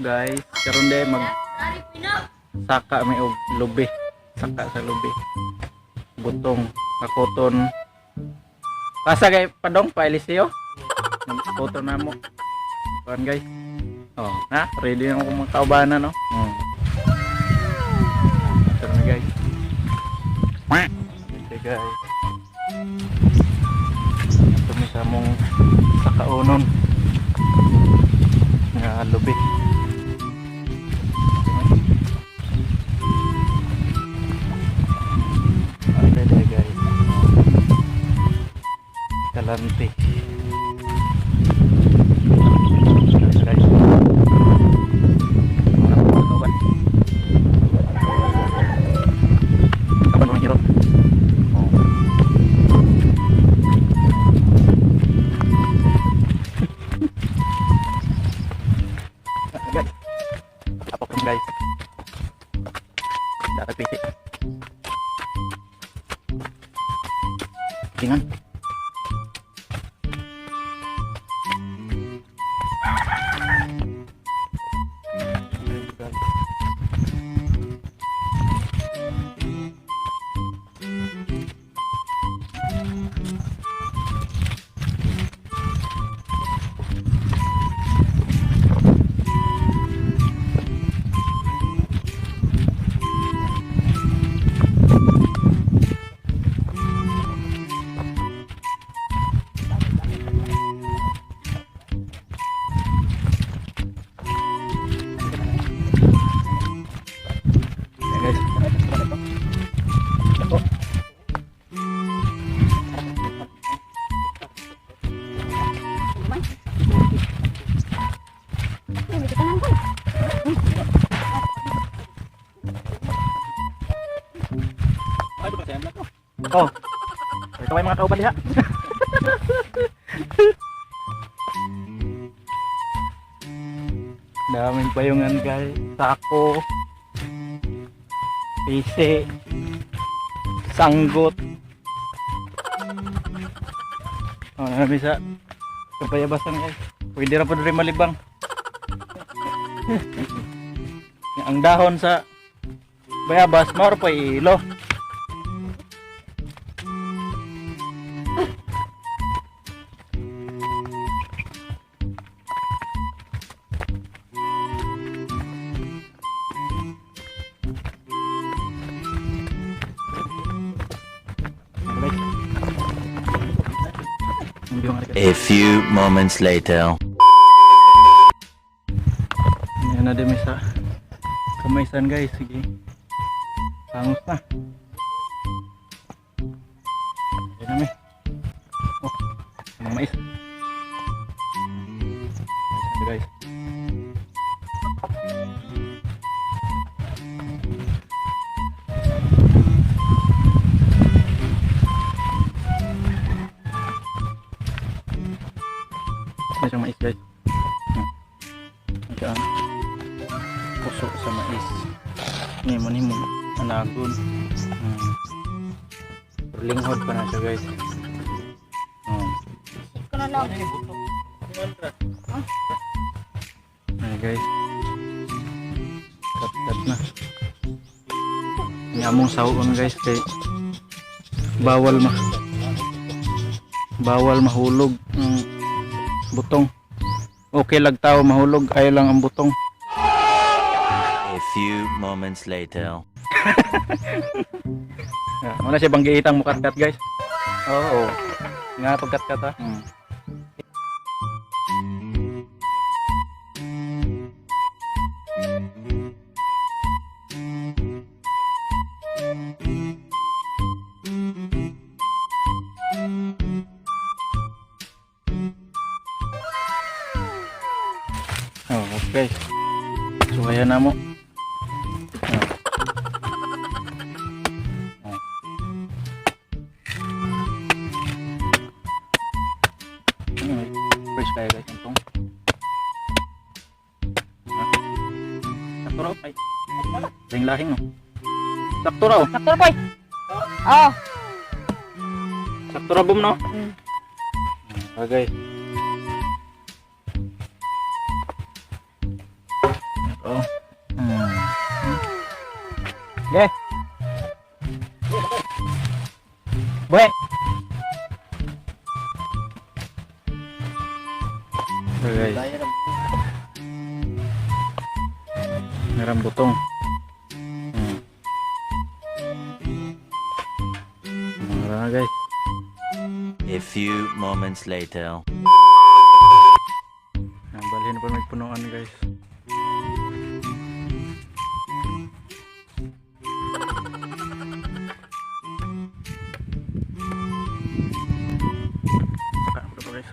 guys, karon day mag saka may og lubi. Saka sa lubi. Butong, kakoton. Pasa kay padong pa Eliseo. Koton na mo. Kuan guys. Oh, na ready na ako mga kaubanan no. Ito na guys. Okay guys. Ito mi sa mong sakaunon. Nga lubi. Okay deh guys. Kalanti. Guys. Kapan orang hero? Guys. Apapun guys. Darah PC. Tingnan. Oh, ito ay mga kauban diha. Daming payungan guys, sako, PC, sanggot. Oh, namin sa kapayabasan guys. Pwede ra po rin malibang. Ang dahon sa bayabas, mao pa ilo. A few moments later. Yan na din sa kamaisan guys. Sige. Tangos na. Yan na may. Oh, mga mais. Ayan guys. Ito yung mais guys. Ayan. Puso sa mais. Nimo anagon. Linghod pa na siya guys. Ayan guys. Kat na. Nyamong sawon guys kay bawal mahulog ang butong. Okay lang tao mahulog, ayaw lang ang butong. A few moments later. Muna siya bang giitang mukat-kat guys? Oo. Nga pagkat-kat ha. Oh, okay. So ayan na mo. Fresh kayo guys itong. Sakto raw ay. Lahing no. Sakto raw. Sakto boy. Oh. Sakto raw bum no. Okay. So guys, merang butong. Marah guys. A few moments later. Ang balhin pa may punuan guys. Saka apa guys?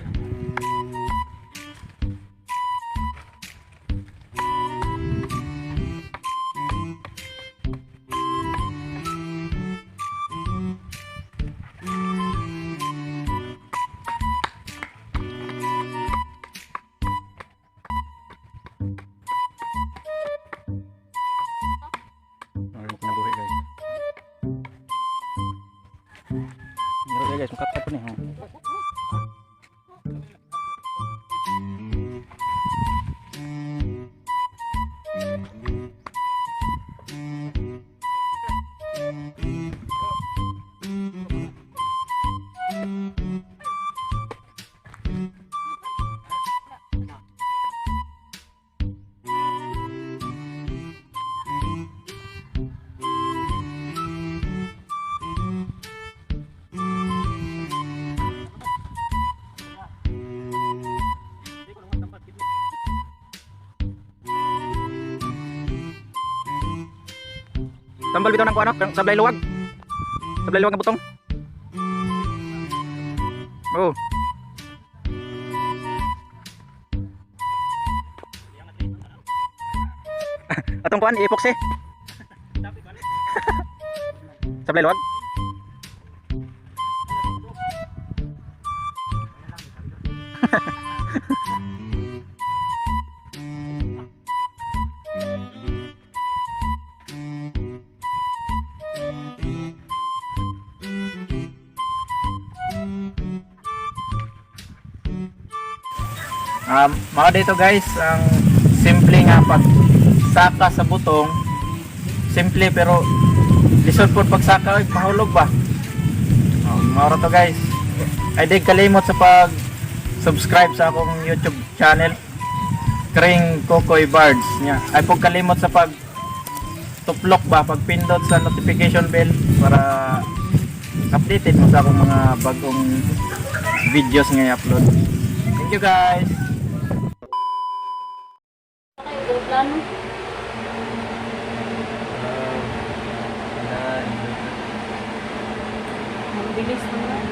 Meron kinabuhi guys. Meron guys, mukha pa nih. Tambal bitaw ng kuano, sablay luwag. Sablay luwag ng butong. Oh. Atong kuan epoxy. Sablay luwag. Mga dito guys, ang simple nga pagsaka sa butong, simple pero lisod po pagsaka, mahulog ba? Mga to guys, ay di kalimot sa pag subscribe sa akong YouTube channel, Kring Kokoy Bards nya. Ay po kalimot sa pag tuplok ba, pagpindot sa notification bell para updated mo sa akong mga bagong videos nga i-upload. Thank you guys. Plano. Ang bilis naman.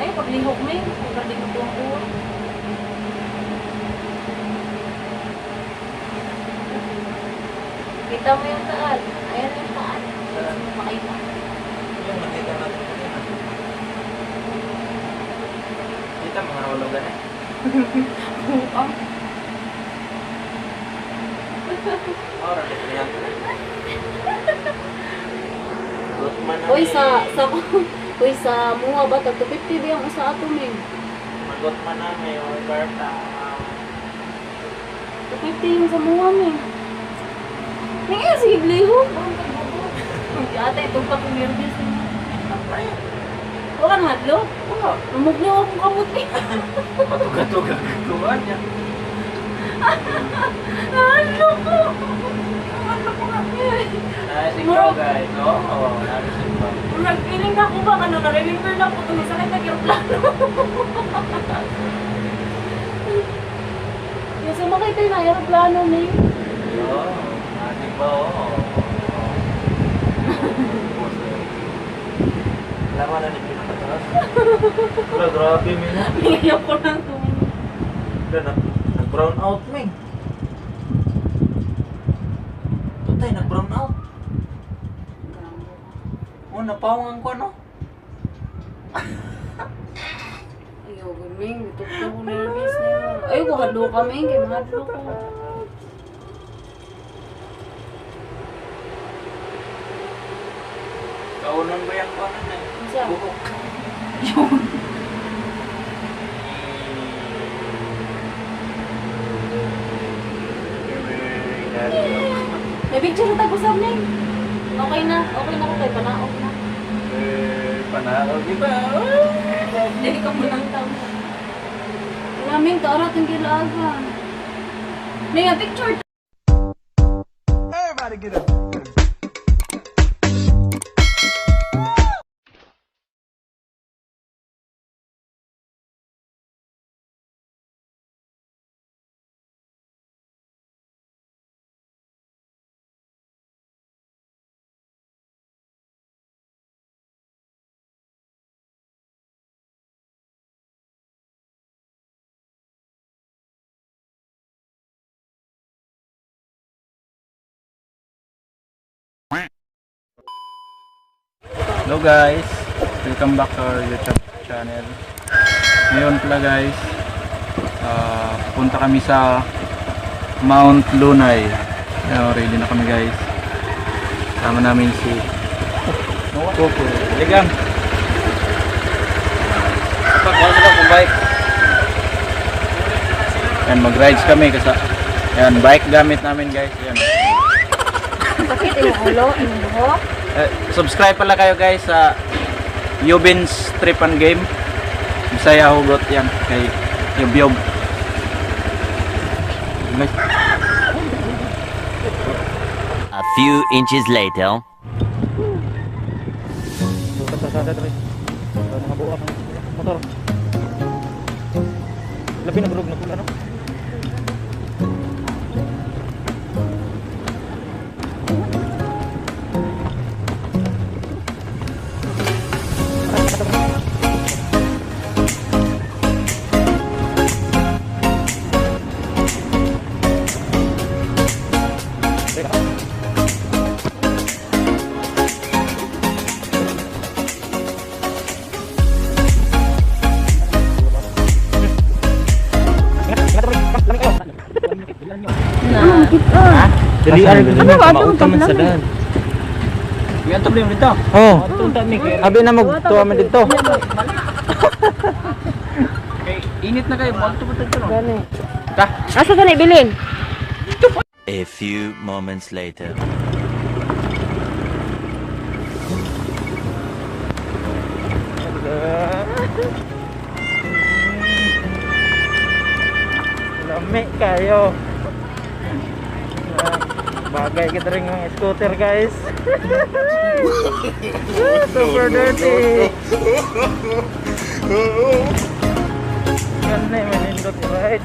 Ay, paglihok mo yun. Paglihok ko ang kuha. Kita mo yung taal. Ayan yung taal. Makita. Kita mga hulugan eh. Buang. Orang lihat. Uy, sa mga ba? 250 ba yung sa ato mo? Magot man na may Alberta. 250 yung sa mga mo. Ngayon, sige, bliho. Ate, itong pakumirdes mo. Wala nga hadlo? Namuglo akong kamuti. Patuga-tuga kuhan niya. Ano ko? Ikaw guys, oh. Nag-feeling na ako ba? Ano, na-remember na ako itong isa na aeroplano. Yung sumakay tayo na aeroplano, May. Oo, ating ba, oo. Alam mo na ni pinakataas. Wala, grabe, May. Ngayon ko lang tumingin. Wala, nag-brown out, May. Tutay, nag-brown out. Oh, napawangan ko, no? Ayaw, gaming. Ito ko nervous na yun. Ayaw, hadlo kami. Kaya mahadlo ko. Kaunan ba yung kuhanan na? Isa. Buhok. Yun. May picture na tayo sa amin. Okay na ako kay panaog na. Panahal, di ba? Hindi ka mo lang tao. Wala Aming tara tong gilaga. May nga picture. Hello guys, welcome back to our YouTube channel. Ngayon pala guys, pupunta kami sa Mount Lunay. Ready na kami guys. Sama namin si Coco. Ligang. Pagkakaroon sila kung bike. Yan, mag-rides kami kasi yan, bike gamit namin guys. Yan. Bakit yung ulo, yung buhok? Subscribe pala kayo guys sa Yubin's Trip and Game. Bisaya hugot yan kay Yub. A few inches later. Motor. Labi na burog na pula no. Na. Dalian Ano ba itong man sa daan. Yan to blim dito. Oh. Abi na magtuwa man dito. Kay init na kayo, mo to dito no. Gani. Ta. Asa ka na ibilin? A few moments later. Lami kayo. Bagay kita rin ng scooter guys. Super dirty. Yan na yung manindot right.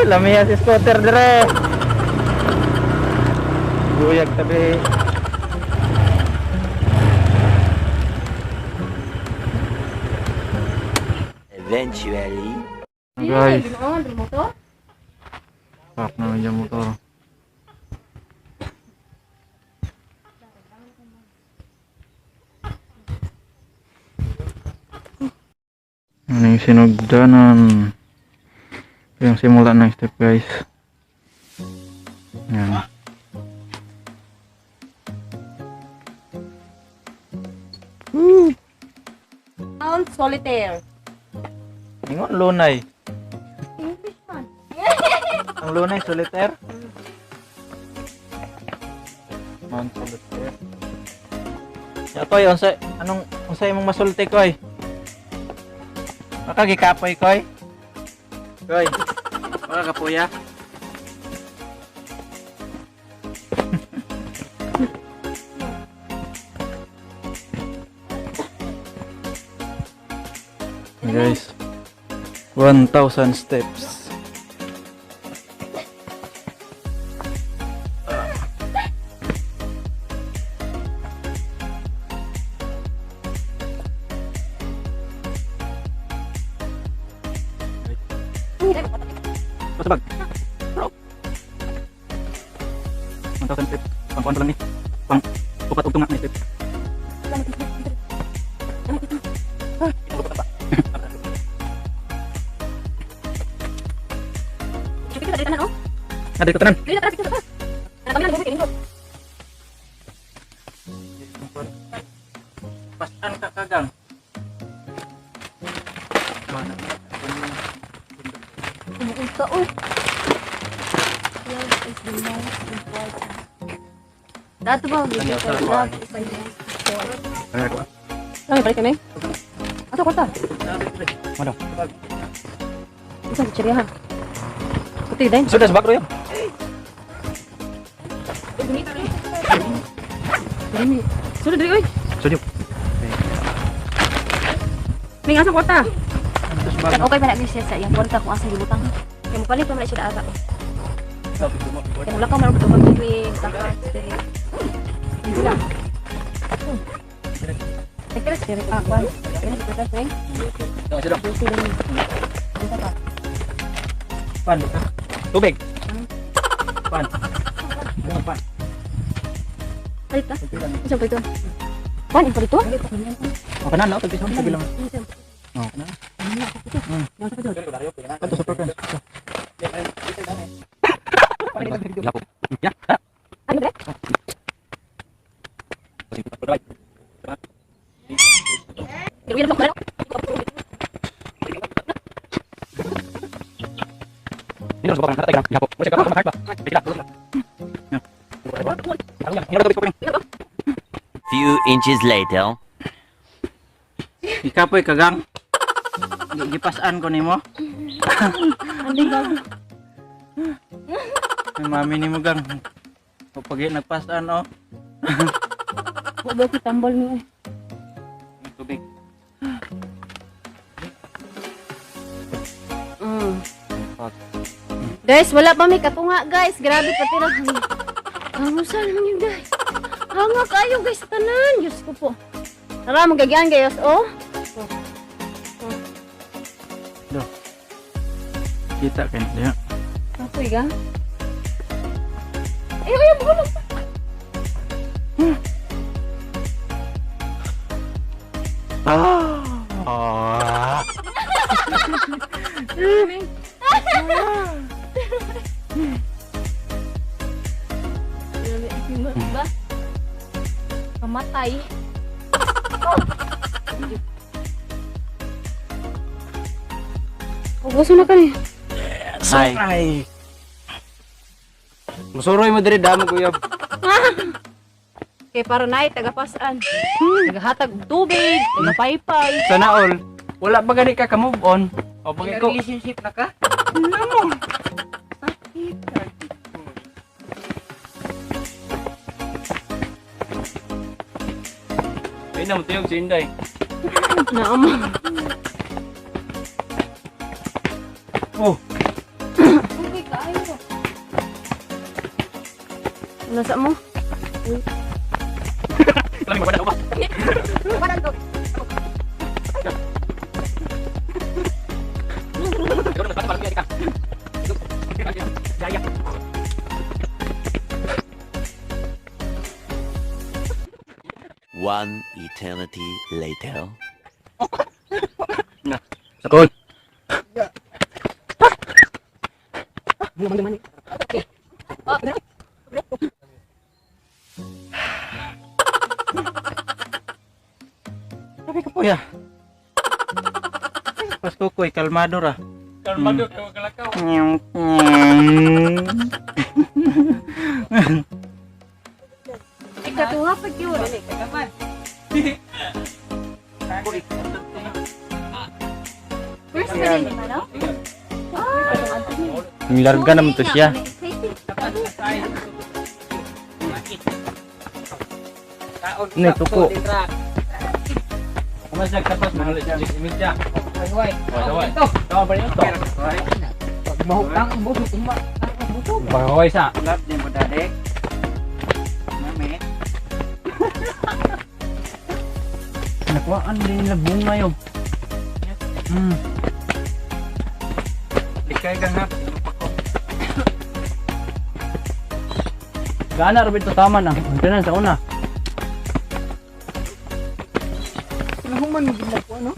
Lamiya si scooter dire. Buyag tabi. Eventually. Guys, Ginoon mo to? pak na yung motor. Ano yung sinugdanan? Yung simula ng step guys. Yan. Mount Solitaire. Ingon lunay. English man. Ang lunay solitaire. Mount Solitaire. Ya koy, unsay imong masulti koy? Makagikapoy koy. Koy. Makakapuya. Guys, 1,000 steps. Pasabag. 1,000 trip. Pang-kuhan ko lang ni. Pang upat ug tunga ni trip. Ada ko tanan. Pasan ka kagang. Mana? Ito, oh. Love is the most important. Dato ba? Love is the most important. Ano ko? Ano, balik kami? Ato, kwarta. Mana? Isang kutsiryahan. Putih, din. Sudah sebab bro ya. Ini. Sudah dari, oi. Sudah. Ning, asa kwarta? Sebab. Kan okay pa na siya sa iyang kwarta kung asa gilutang. Kaya mo palit pa man siya daata. Kaya mula ka marunong ito mag-tuwing, takas, dili. Hindi lang. Tekras, dili pa, kwan. Kaya tekras, ning. Sudah. Busi din. Isa pa. Pan. Tubig. Pan. Pan. Palit ka? Isang pa ito. Kwan, yung pa ito? Oh, kanan no, tagis sa bilang. Oh, kanan. Kanto sa program. Lapo. Ya. Ano ba? Gawin mo ba? Ini harus bawa kata lapo. Mau cakap apa ba? Tidak. Few inches later. Ikapoy kagang. Gipasan ko nimo. Anding ba? Ay mami nimo gang. O pagi nagpasan oh. Huwag ko tambol mo eh. Tubig. Guys, wala pa may katunga guys. Grabe pati lang. Hangusan naman yun guys. Hanga kayo guys sa tanan. Diyos ko po. Tara, magagyan guys. Oh. Kita kan dia. Apoy ka? Ay, bulog. Ah. Diba? Kamatay. Gusto na ka niya. Ay. Musuroy mo diri damo kuya. Kaya para na tagapasan. Tagahatag og tubig, tagapaypay. Sana all. Wala ba gani ka move on? O pag ko Relationship na ka? namo. Ay na mo tiyog si Inday. Naama. Oh, Okay, kaayo ko. Nasa mo? lami mo ba? Wanan to. One eternity later. Sakol. Mani. Okay. Oh, Sabi ka po ya. Pas kukoy kalmado ra. Kalmado ka kalakaw. ikatuha pag yun. First pa rin naman, no? Larga naman to siya. Ini tuko. Kamu siya kapos mahal siya imig siya. Wai. Kamu pa rin to. Mahutang ang buso tumba. Baway sa. Lab din mo dadek. Mami. Nakuhaan din nila bunga yun. Likay ka nga. Gana rin ito tama na. Maintenance sa una. Nahuman mo gina po, ano?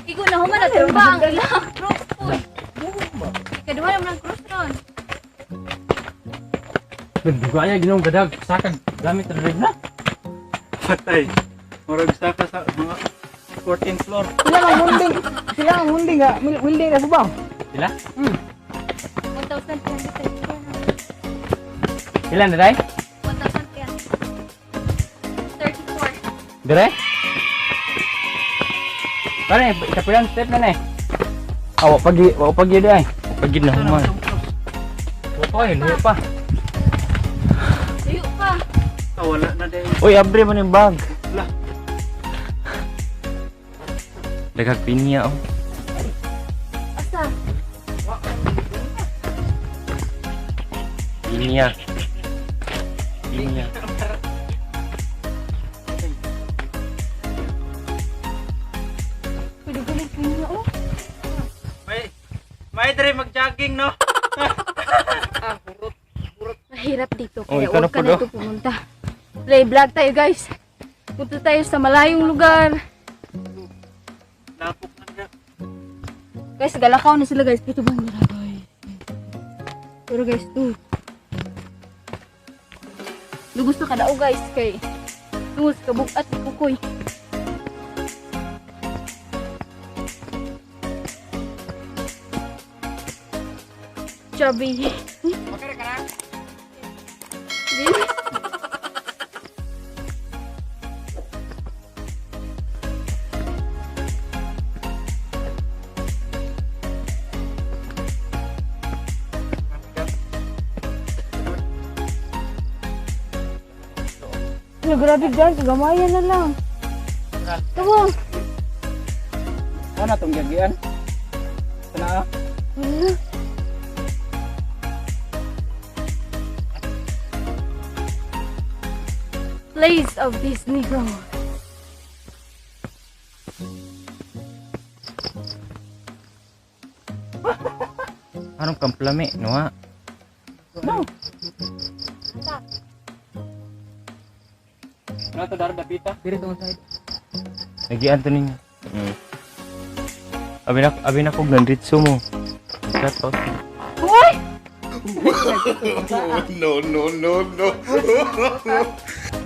Igo na human na tumba ang ilang cross po. Kaduha naman ang cross ron. Duga niya ginong gadag. Sakag gamit na rin na. Patay. Murag saka sa mga 14th floor. Sila ang hunding. Sila ang hunding nga. Wilding na subang. Sila? 1,334. Ilan na day? 1,334. Dire? Pare, ikapilang step na na eh. Awa pagi day. Pagi na human. Oy, luya pa. Layo pa. Wala na day. Uy, abre man yung bag. Lah. Dagag pinya, oh. Asa? Pinya. Pinya. Pwede galing ko niya oh. May dire mag-jogging no. Mahirap dito. Oh, Kaya ikaw na huwag ka po, na ito pumunta. Play vlog tayo guys. Punta tayo sa malayong lugar. Lapok na niya. Guys, galakaw na sila guys. Ito ba nila guys? Pero guys, ito. Lugos na kadao guys. Kay lugos kabuk at kukoy. Chubby. Di? Grabe guys, gamayan na lang. Tama. Ano na tong gagian? Kana? Wala. Place of Disney World. Anong kamplami, no ha? No. Ano to dar dapita? Diri tong side. Nagian to ninyo. Abi na kog nandritso mo. Ikaw. Hoy!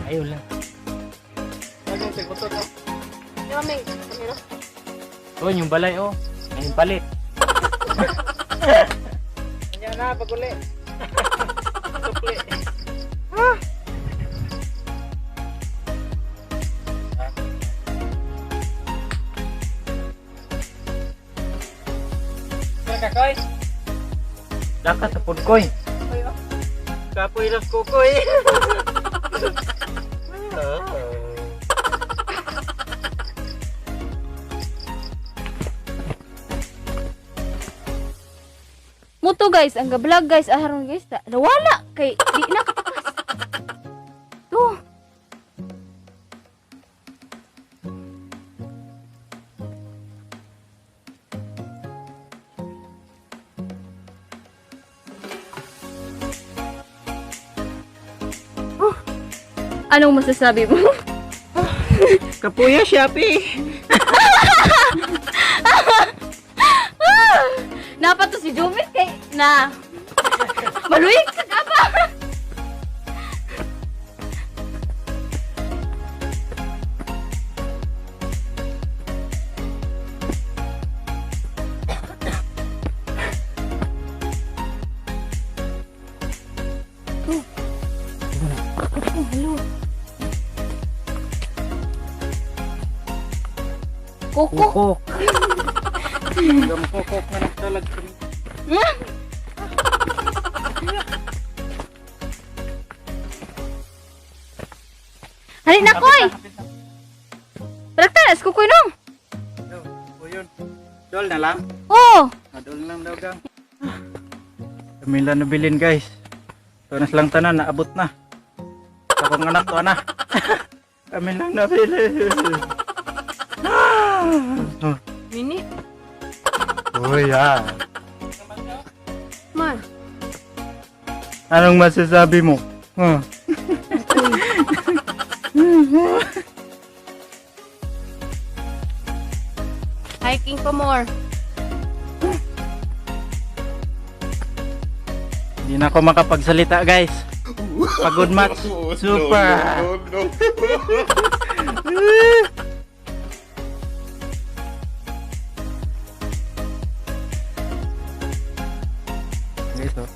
Ayaw lang. Raming. Oh, yung balay, oh. Ayun palit. Nya na paguli. Supli. Kakoy. Dakat sa pudkoy. Kapoy lang kukoy. Muto guys, ang gablog guys, aharon guys, nawala kay di na katakas. To. Anong masasabi mo? Kapuya Shopee. Napato si Jumit kay na maluig ka ba? Koko. Kukok. Gamkokok na nagtalag kami. Hari na koy. Praktas kukoy nung. O yun. Dol na lang. Oh. Dol lang daw gang. Kami lang nabilin guys. Tunas lang tanan, naabot na. Akong anak to na. Kami lang nabilin. Mini. Oh, yeah. Man. Anong masasabi mo? Huh? Hiking pa more. Hindi na ako makapagsalita, guys. Pagod match. Super. Guys, oh.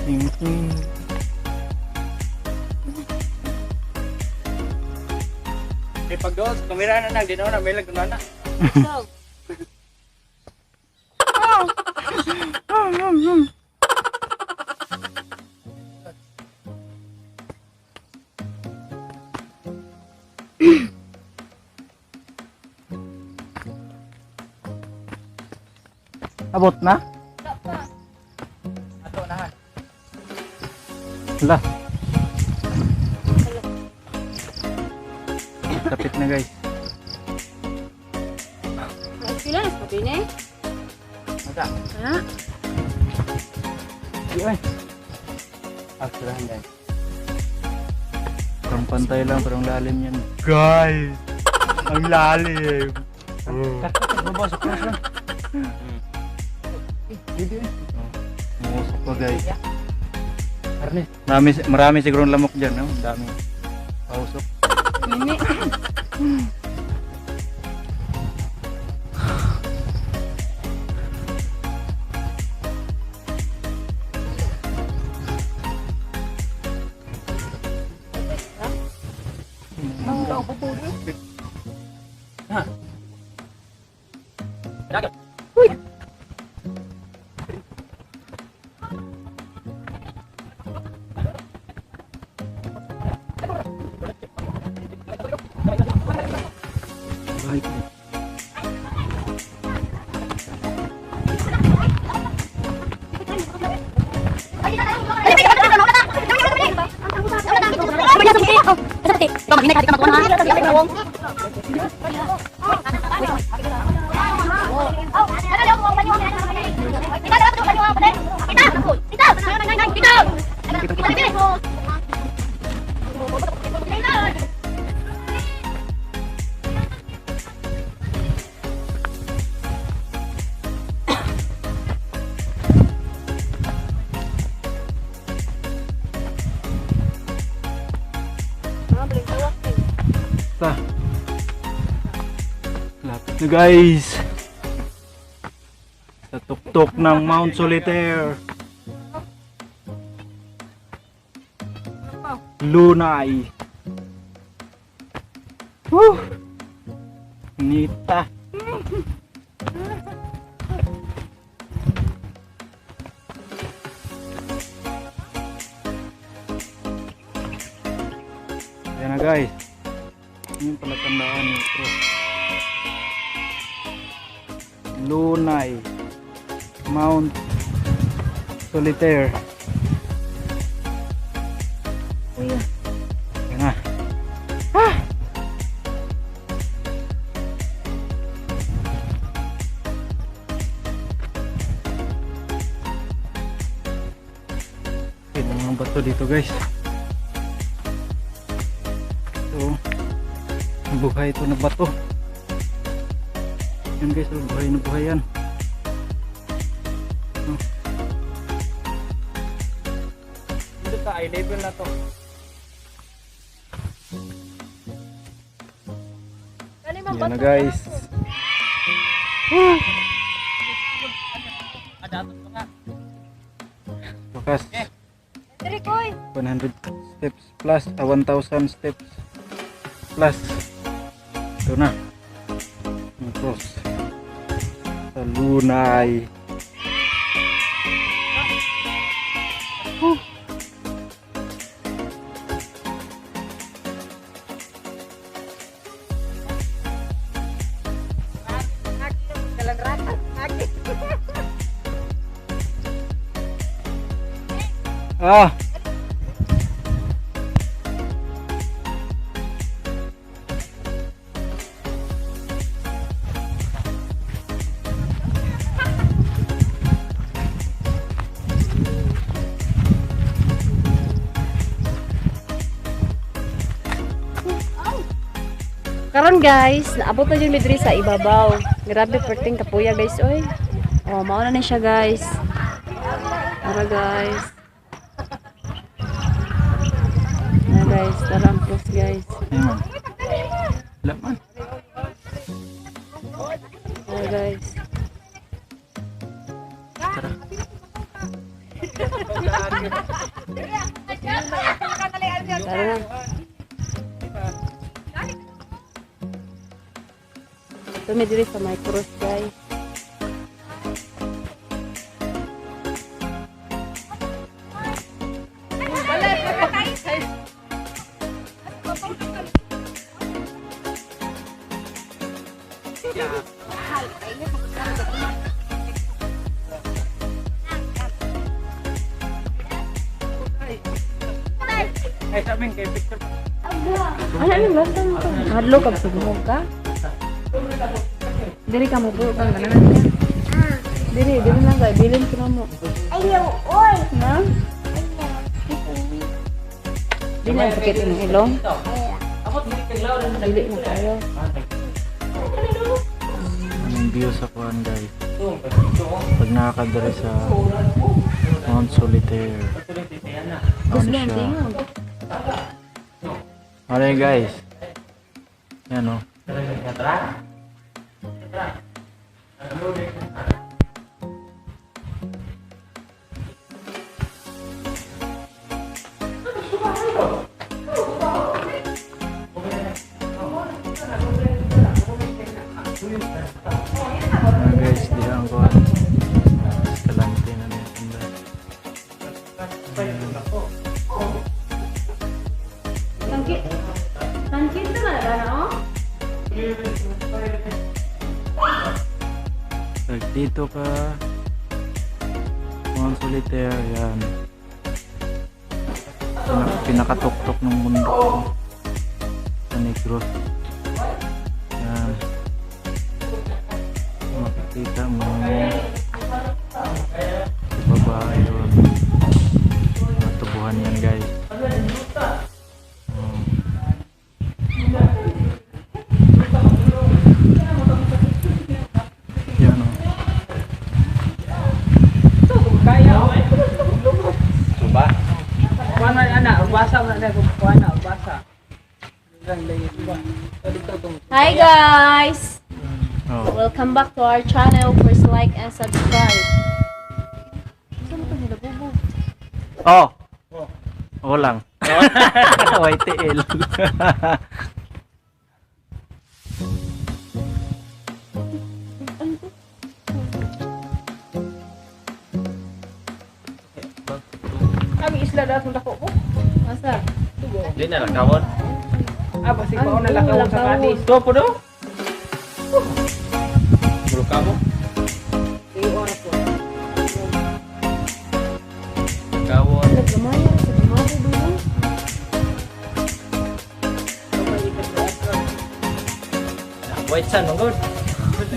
Ting, ting. Pag doon, kumira na di na may lag na. Ikaw. Abot na? Ato na. Wala. Tapit na, guys. Sila na sabi na eh. Mata. Ha? Di ay. Aksurahan guys. Parang pantay lang, parang lalim yan. Guys! Ang lalim! Babas ako siya. Musok pa, guys. Marami siguro lamok dyan, no? Dami. Pausok. Mimi. Bahay ko. Pa. Lapit na, guys. Sa tuktok ng Mount Solitaire. Lunay. Woo! Nita. Ayan na, guys. Yun pala tandaan nito. Lunay Mount Solitaire. Ayan na. Okay, mga bato dito, guys. Ito, buhay ito na bato. Yan, guys, buhay na buhay yan. Dito sa eye level na to. Yan na, guys. Bukas 100 steps plus 1,000 steps plus. Ito na ang cross sa Lunay. Ah. Ayan guys, naabot na yung midri sa ibabaw. Grabe perting kapuya guys, oy. Oh, mauna na siya guys. Tara guys. Tara guys, tara ang plus guys. Ayun man. Wala man. Tara guys. Tara. Tara na. Ito midri sa may cross guys. Ay, sa amin, kay picture. Ano yung ganda mo to? Hadlo ka, sumog ka? Diri ka mo po, kang ganahan niya. Diri lang ka, bilin ko na mo. Ayaw, oy! Na? Dili ang sakit yung ilong. Dili na tayo. Anong view sa kuhan guys? Pag nakakadari sa Mount Solitaire. Gusto Ano lang siya? tingog. Ano yun guys? Yan o. Ano guys, di lang ko. Escalante na nito. Tangkit na na, no? Pag dito ka Mount Solitaire, yan. Pinakatuktok ng mundo sa Negros. Yan. Makikita mo sa baba yun. Mga tubuhan yan guys. Oh. Yan o. Kuan man ana, ubasa man na ko kuan na ubasa. Hi guys! Oh. Welcome back to our channel. Please like and subscribe. Saan ito nila, bubo? Oh. Oo lang. YTL. Abi isla dapat dako ko. Masa? Di na lang kawon. Ah, basi ko na lakaw sa Lakaw. kadis. Ito po do. Bro kamo. Iyo oras ko. Kawon. Naglamaya sa tumabo dulu. White sun mong good.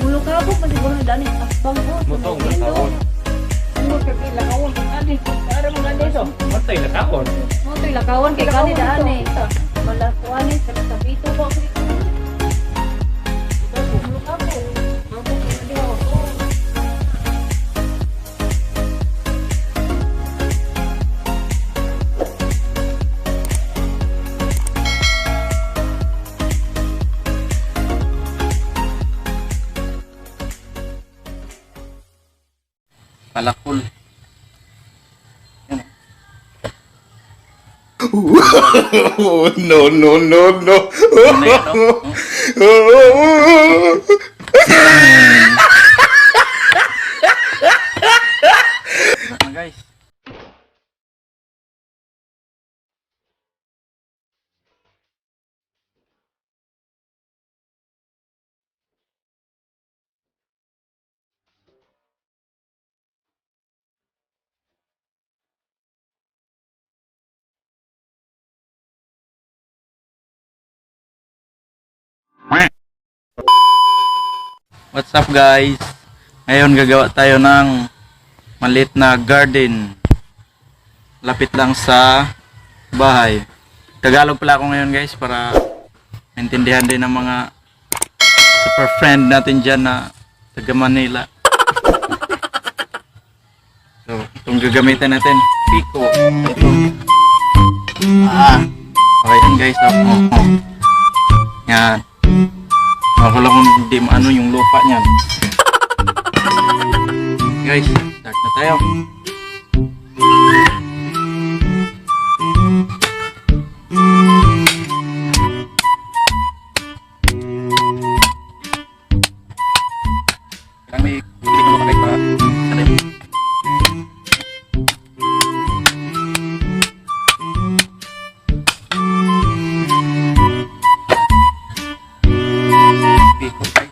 Bulo kabok, masiguro na dani. Asbang ko. Mutong na kawon. Mo ka pila kawon kadis. Ara mo kadis oh. Matay na kawon. Mo to'y lakawan kay kani daan eh. Malakuan eh, sa kapito ko. Bulo kabok. Palakul. Oh, no, no, no, no. Ano yan, oh? Ano guys? What's up guys? Ngayon gagawa tayo ng maliit na garden. Lapit lang sa bahay. Tagalog pala ako ngayon guys para maintindihan din ng mga super friend natin dyan na taga Manila. So, itong gagamitan natin, Pico. Ito. Okay yan guys. Yan. Wala kung hindi maano yung lupa niyan. Guys, start na tayo. Kailangan may hindi ko makakit pa. Pico guys.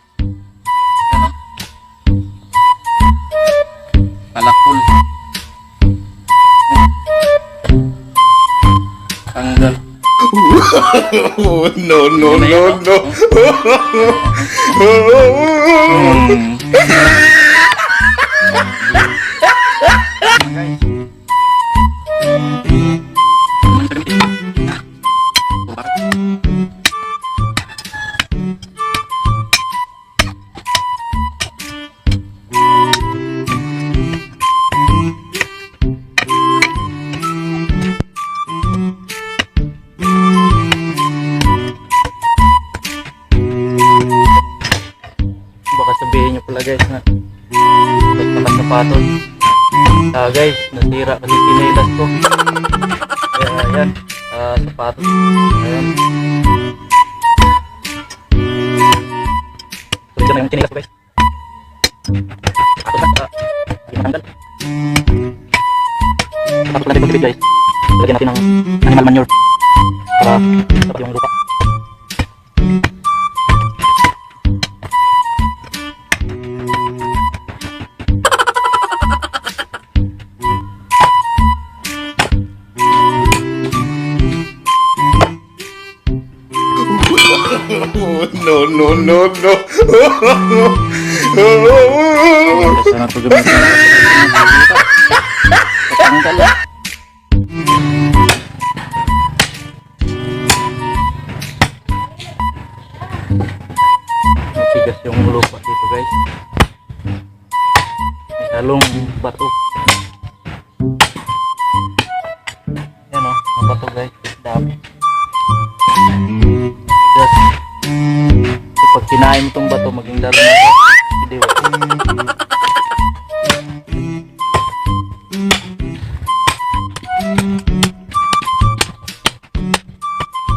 Yan o. Palakul. Tanggal. no, no, no, no. Guys. Baka sabihin nyo pala guys na ba't nakasapatos. Guys, nasira kasi pinilas ko. Kaya ayan, sapatos. Ayan. Tuloy na yung pinilas ko guys. Sapatos na, hindi matanggal. Tapos natin pag-ibig guys. Lagyan natin ng animal manure para sapat yung lupa. no, no, no, no. Sana ito gamitin natin. Patanggal. Matigas yung lupa dito guys. May halong bato. Yan o, ang bato guys. Dami. Just pag kinain mo itong bato, maging lalo na ito. Hindi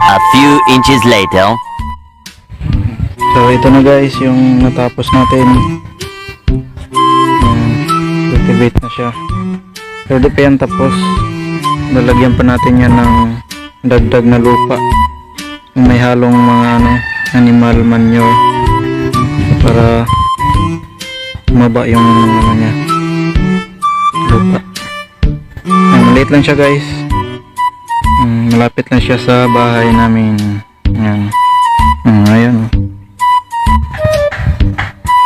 A few inches later. So ito na guys yung natapos natin. Cultivate na siya. Pwede pa yan tapos. Lalagyan pa natin yan ng dagdag na lupa. Yung may halong mga animal manure para maba yung niya lupa. Maliit lang siya guys. Malapit lang siya sa bahay namin. Yan. Ayan.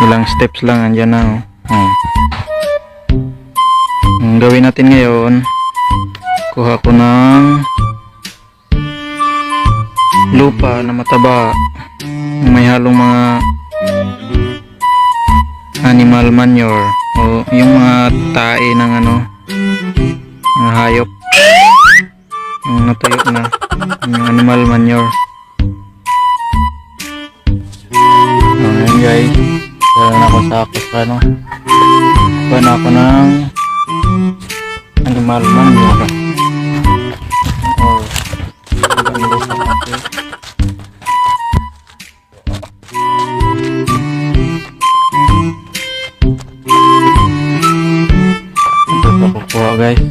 Ilang steps lang andyan na. Ang gawin natin ngayon, kuha ko ng lupa na mataba, may halong mga animal manure o yung mga tae ng mga hayop, yung natuyo na yung animal manure. Ayan guys, kaya na ako sa kuha na ako ng animal manure or ito kukuha guys.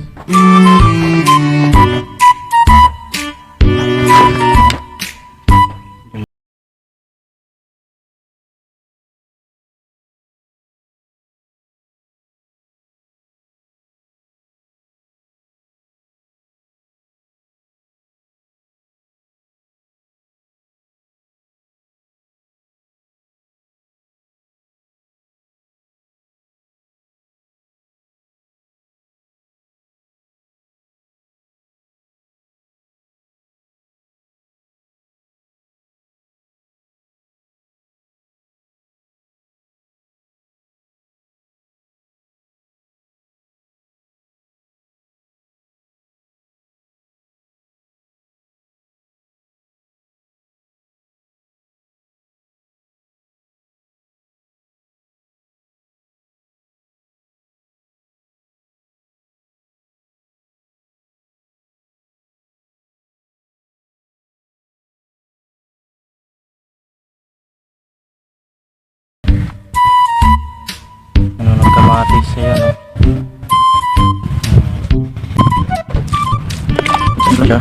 siya.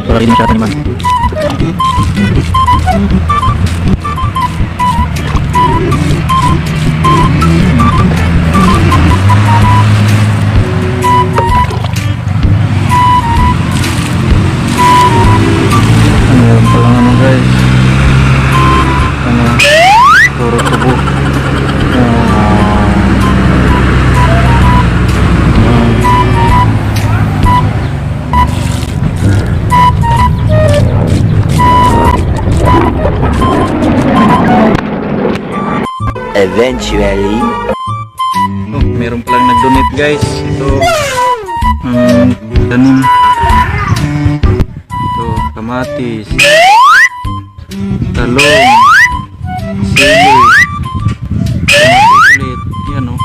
Wala rin siya taniman. Meron palang ano guys. Ano? Puro tubo. Eventually. Oh, meron palang nag-donate guys. Ito tanim. Ito kamatis, talong, sili, kamatis ulit. Yan oh.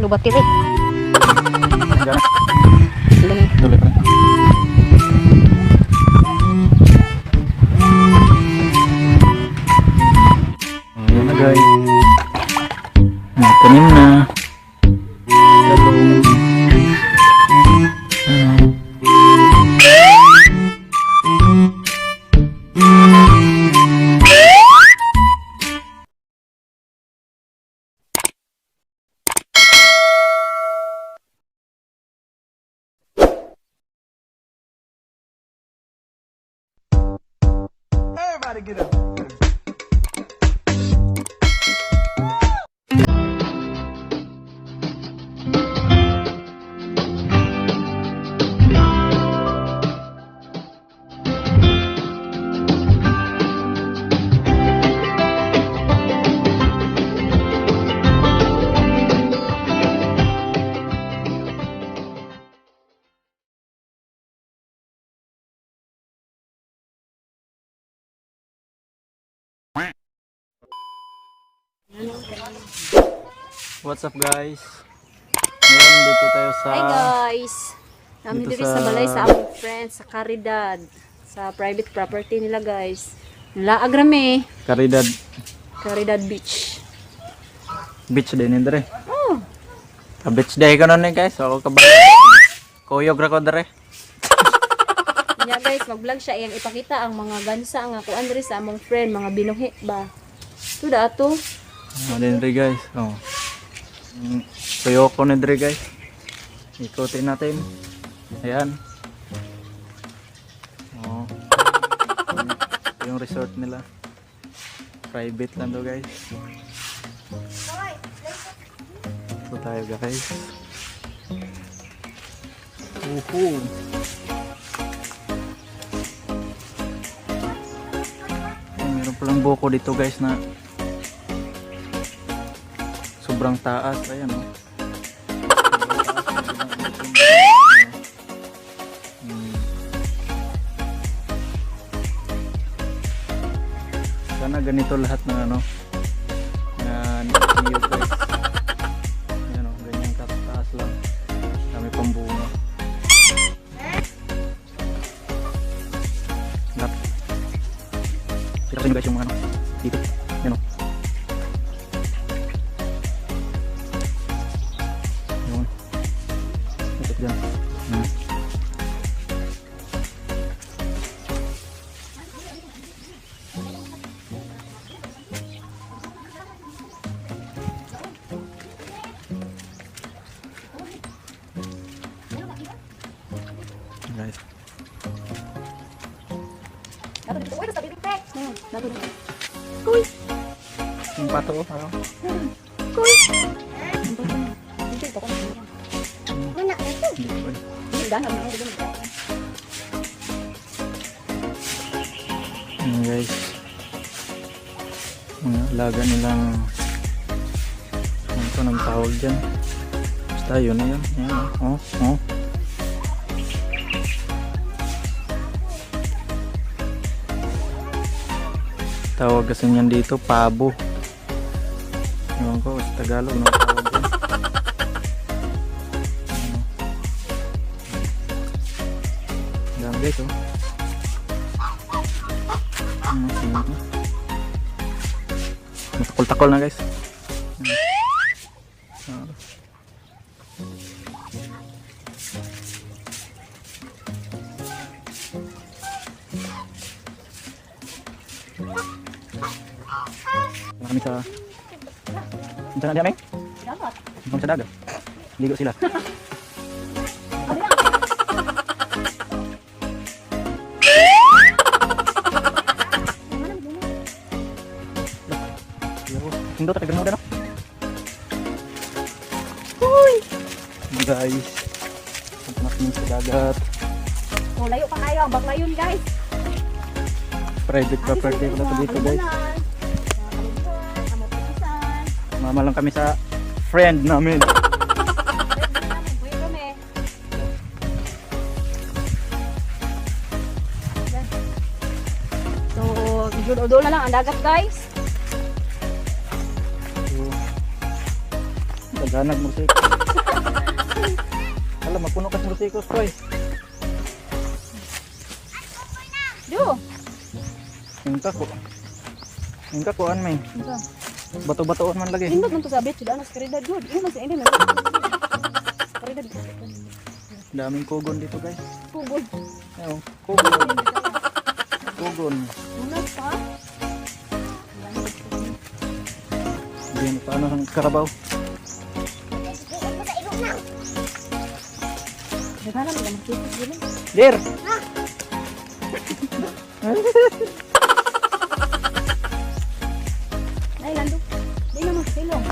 Lubat kiri. Yan. Tuloy pa. Ayan na guys. Tanim na. Talong. Everybody get up. What's up guys? Ngayon dito tayo sa Hi guys. Kami dito diri sa- sa balay sa among friends sa Caridad. Sa private property nila guys. Laag rami. Caridad Caridad Beach. Beach din dire. Oh. Beach day ka nun guys. So ako kabay. Kuyog ra ko dire. Nya guys, mag-vlog siya iyang ipakita ang mga gansa nga kuan diri sa among friend, mga binuhi ba. Tuda ato. Ano din dire guys. Oh. Kuyog ko na dire guys. Ikutin natin. Ayan. Oh. Yung resort nila. Private lang to guys. Ito tayo guys. Woohoo! Ay, meron palang buko dito guys na sobrang taas. Ayan o. Sana ganito lahat ng ano na niyog guys. Ayan o, ganyan kataas lang. Kami pang bunga. Nap. Kita ko guys yung mga ano dito. Ayan o. Yun. Ito dyan. Dato na. Kuy! Yung pato, oh. Ano? Kuy! Hindi ko kung Hindi ko. Hindi gana mo. Hindi gana. Ayan guys. Mga alaga nilang ano to ng tawag dyan. Basta yun na yun. Ayan, oh. Oh. Tawag kasi niyan dito, pabo. Ewan ko, sa Tagalog, no? Tawag dyan. Dami guys, oh. Matakol-takol na guys. Kami sa Saan na Meng? Dapat. Kami sa dagat. Ligo sila. Hindi tayo ganun na. Kuy! Guys. Punta kami sa dagat. Oh, layo pa kayo. Ang bakla yun, guys. Private property pala to dito guys. Mama lang kami sa friend namin. So, medyo na lang ang dagat, guys. Daghanag musikos. Alam, magpuno ka sa musikos, boy. Do. Yung kakuan may. Bato-batoon man lagi. Indot man to sa beach. Sudah anas karidad, good. Ini masih ini man. Karidad. Daming kugon dito guys. Pugod. Ayun, kugon. Kugon. Muna pa. Diyan, paano ang karabaw? Gimana nih yang kita gini? Der! Ay, lando. Di na magsilong.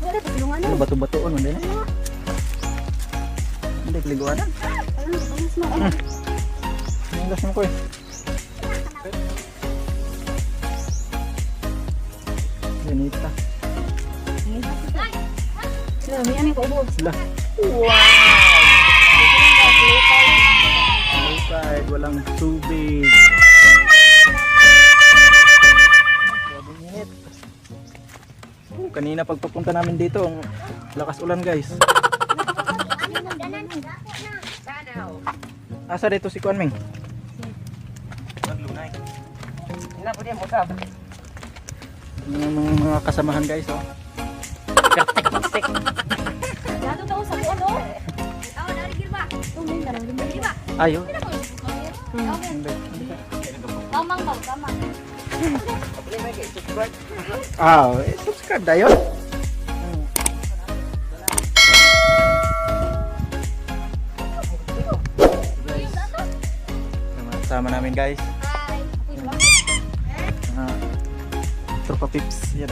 Wala pa silungan Ano, bato-batoon man din eh. Hindi, kaliguan. Ayun, panis mo. Ang gas mo ko eh. Ganita. Sila, may aning kaubos. Sila. Outside, walang tubig. Grabing init. Kanina pagpapunta namin dito, ang lakas ulan guys. Asa dito si Kuan Ming? Mga kasamahan guys, oh. Dato tahu sa buwan, oh. Oh, dari girba. Tuming ka lang, girba. Ayo. Kamang ba, kamang. Ah, subscribe tayo. Sama namin guys. Hi. Tropa pips. Yan.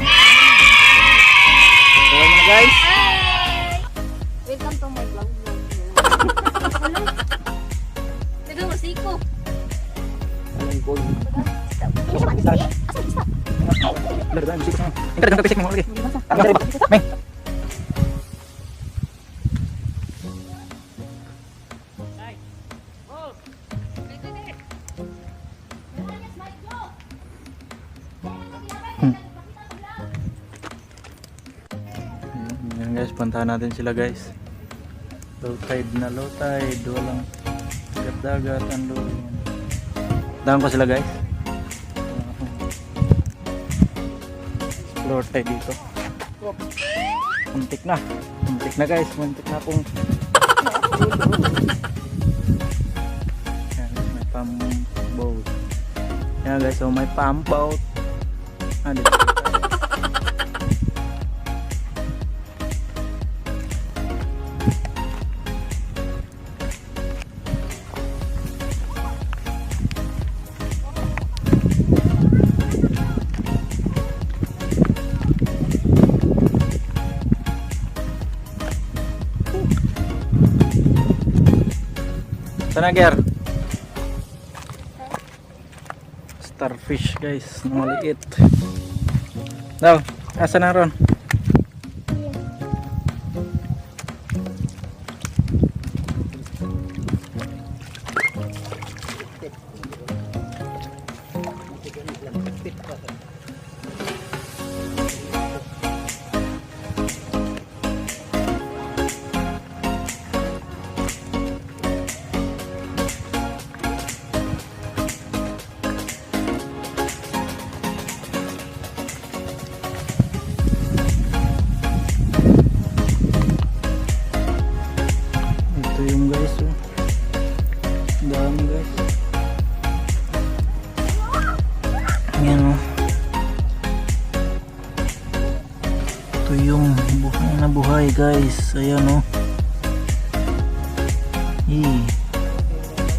Hello mga guys. Hi. Welcome to my vlog. Ito musiko. Alam ko. Benar musik sama. Entar dengan pisik lagi. Entar ba? Meng. Yan guys, puntahan natin sila guys. Low tide na low tide, walang dagat-dagat, ando. Dahan ko sila guys. Explore tayo dito. Muntik na guys, muntik na akong yan, may pump boat. Yan guys, so may pump boat. Dito tayo. Sana ger. Starfish guys, na maliit. Daw, asa na ron? Ito yung guys, oh. Dami guys. Ayan, oh. Ito yung buhay na buhay guys. Ayan, oh.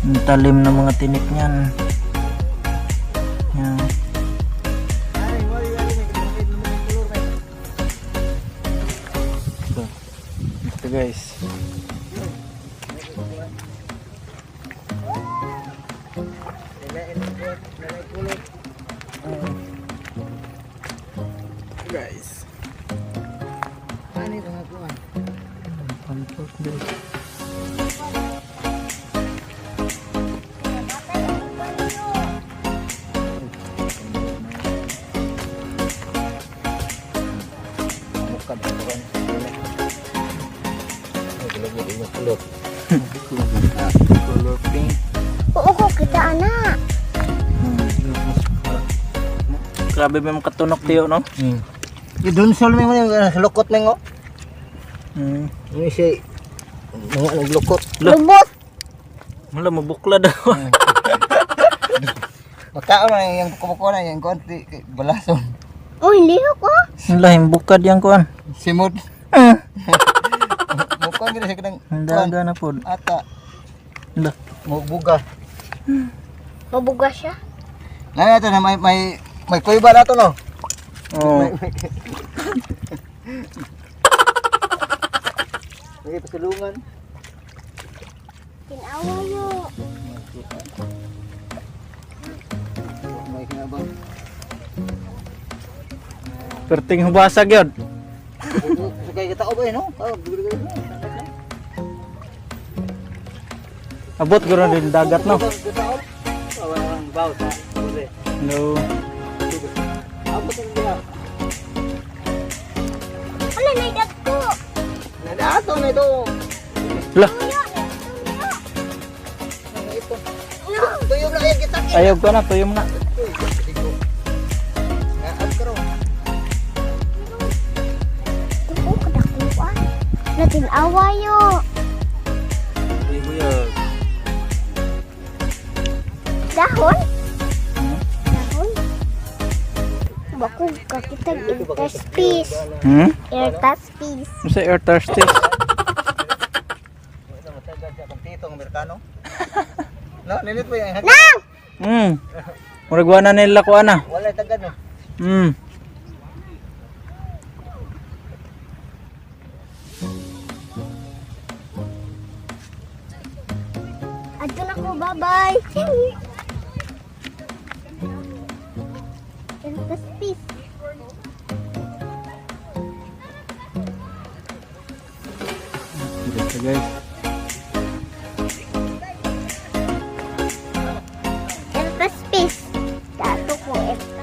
Ang talim ng mga tinik niyan. Ayan. Ito guys. Guys. Ano ito nga kuhan? Pampot guys. Mukad ito kan. Kulot. Color pink. Oo ko kita anak. Grabe may mga katunok tiyo, no? Doon sa lumin mo yung lukot na nga. Ini siya mga naglukot. Lubot. Wala, mabukla daw. Magkaon na yung kukuha na yung konti balason. Oh, hindi ko. Wala, yung bukad yung kuhan. Simod. Mukha gina siya kanang Ang daga na po. ata. Wala. Magbuga. Mabuga siya. Na ito na may kuiba na ito no. Oh. May pasalungan. Tinawa yo. May kinabang. Perting hubasag yun. Kaya kita ba no? Abot gano'n din dagat, no? Ang bawt ha. No. Abot ang dia. Wala na dagko. Nadato na ito. Lah, Tuyong na yan kita. ayog ko na, tuyom na. Oo, kadakuan. Natinawa yo. Dahon? Dahon? Bako kakitag irtas piece. Irtas piece. Sa air thirsty. Titong Amerikano. No, nilit mo yan. Nang! Muragwa na nila ko ana. Wala tagad no. Adto na ko, bye-bye. Irtas piece. Dito guys. Irtas piece. Dato ko, irtas.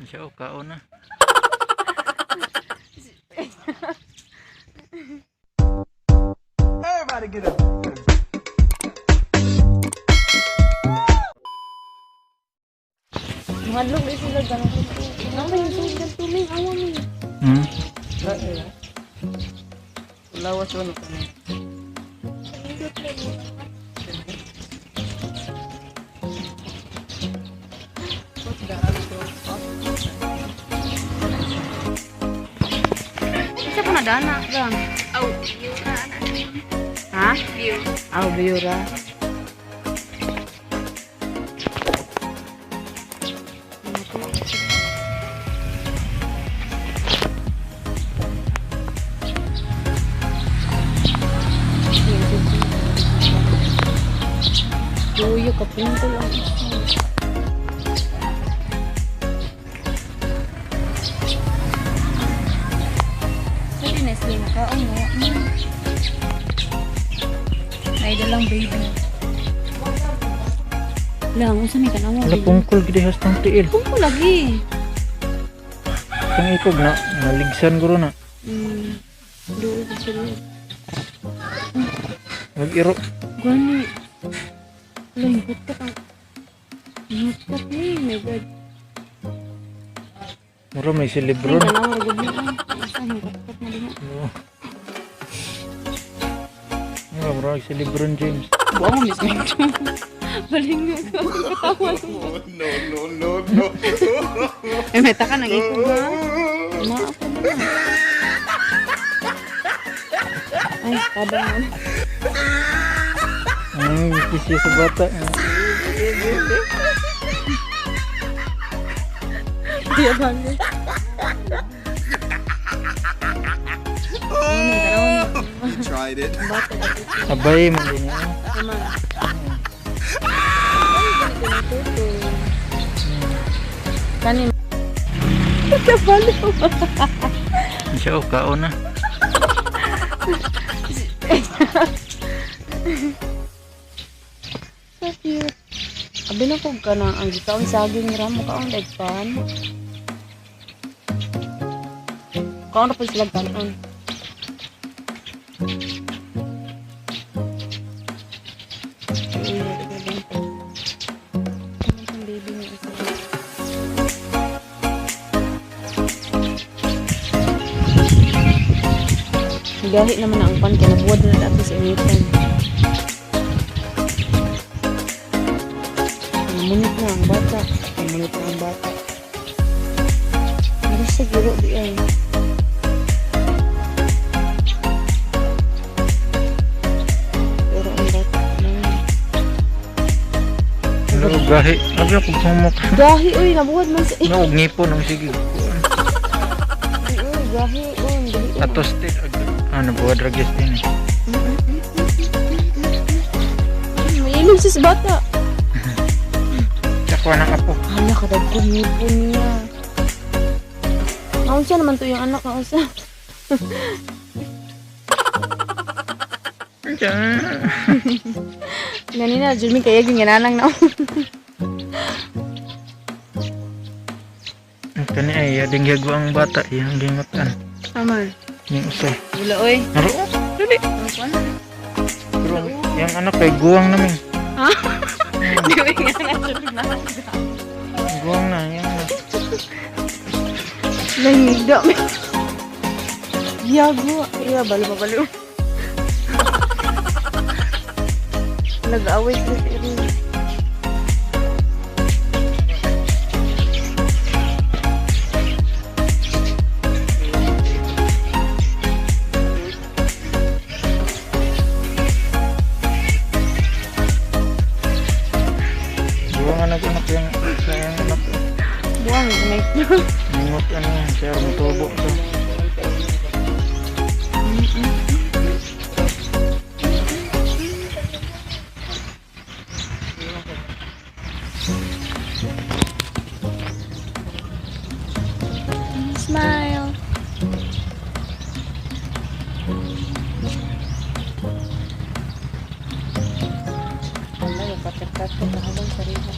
Siya o kaon na. Everybody get up. Madlog din sila ganun ko. Naman yung tubig tuling awan mo. Lawas ano ka na. Isa pa dana ka. Oh, yura na. Ha? View. Aw, biura. Kuya, kapinto lang. Sabi na sila nakaon mo. May dalang baby. Lang, unsa may kanawa? Wala pungkol gid hastang tiil. Kung ko lagi. Kang ikog na naligsan guro na. Doon ko sila. Mag-iro. Gani. Lang, hutkat ang... Hutkat ni, my God. Mura may Ay, silibron. kanawa, gud mo. Asa, hutkat na din. Mura may silibron, James. Buwa mo, Miss Mento. Baling nga ka. Katawa mo. No. Ay, meta ka, nag-ikog ba? Mga ako na. Ay, tabang mo. Kisya sa bata. Iya banget. Tried it. Abay mo din yan. Kanin. Kabalo. Siya o kaon na. So cute. Abi na kog ka na ang gikaon saging ra mo kaon like pan. Kaon ra pud sila kanon. Gahi naman ang pan kaya nabuwad na dati sa initan. Namunit na ang bata. Namunit na ang bata. Ano sa giro di ay. Pero ang bata na. Ano o gahi? Abi ako sumok. Gahi uy, nabuwad man sa Ano o ngipon ang sige. Uy, gahi uy. Gahi Atos din. Ano buwad ragis din. May ilog sa bata. Tsaka ng apo. Hala, kadagkong nipon niya. Naunsa naman to yung anak, naunsa. Ganina, Jumi, kaya ginanang na. Kani ay ading gago ang bata. Iyang gingotan. Aman. Yung usay. Wala, oy. Naro. Dali. Pero yung anak kay guwang namin. Ha? Di ba nga na, Guwang na. Yan na. Nangida, may. Yago. Iya, balo. Nag-away ko sa rin. Guwang anak yung sayang anak. Buwang, may. Ningot ano yan. Siya mutubo sa. Smile. Wala, nagpakat-kat ko na habang sarili.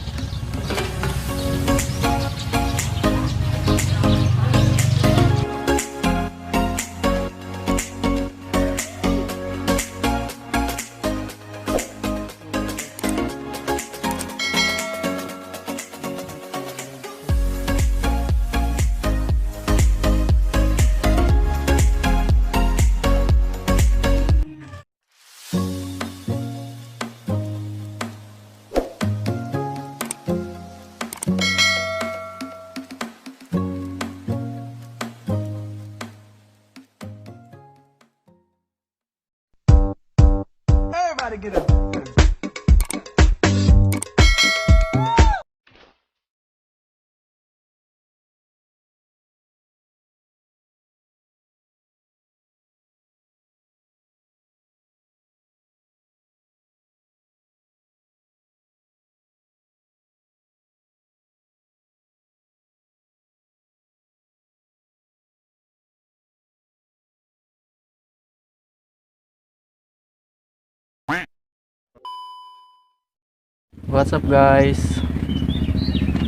What's up guys?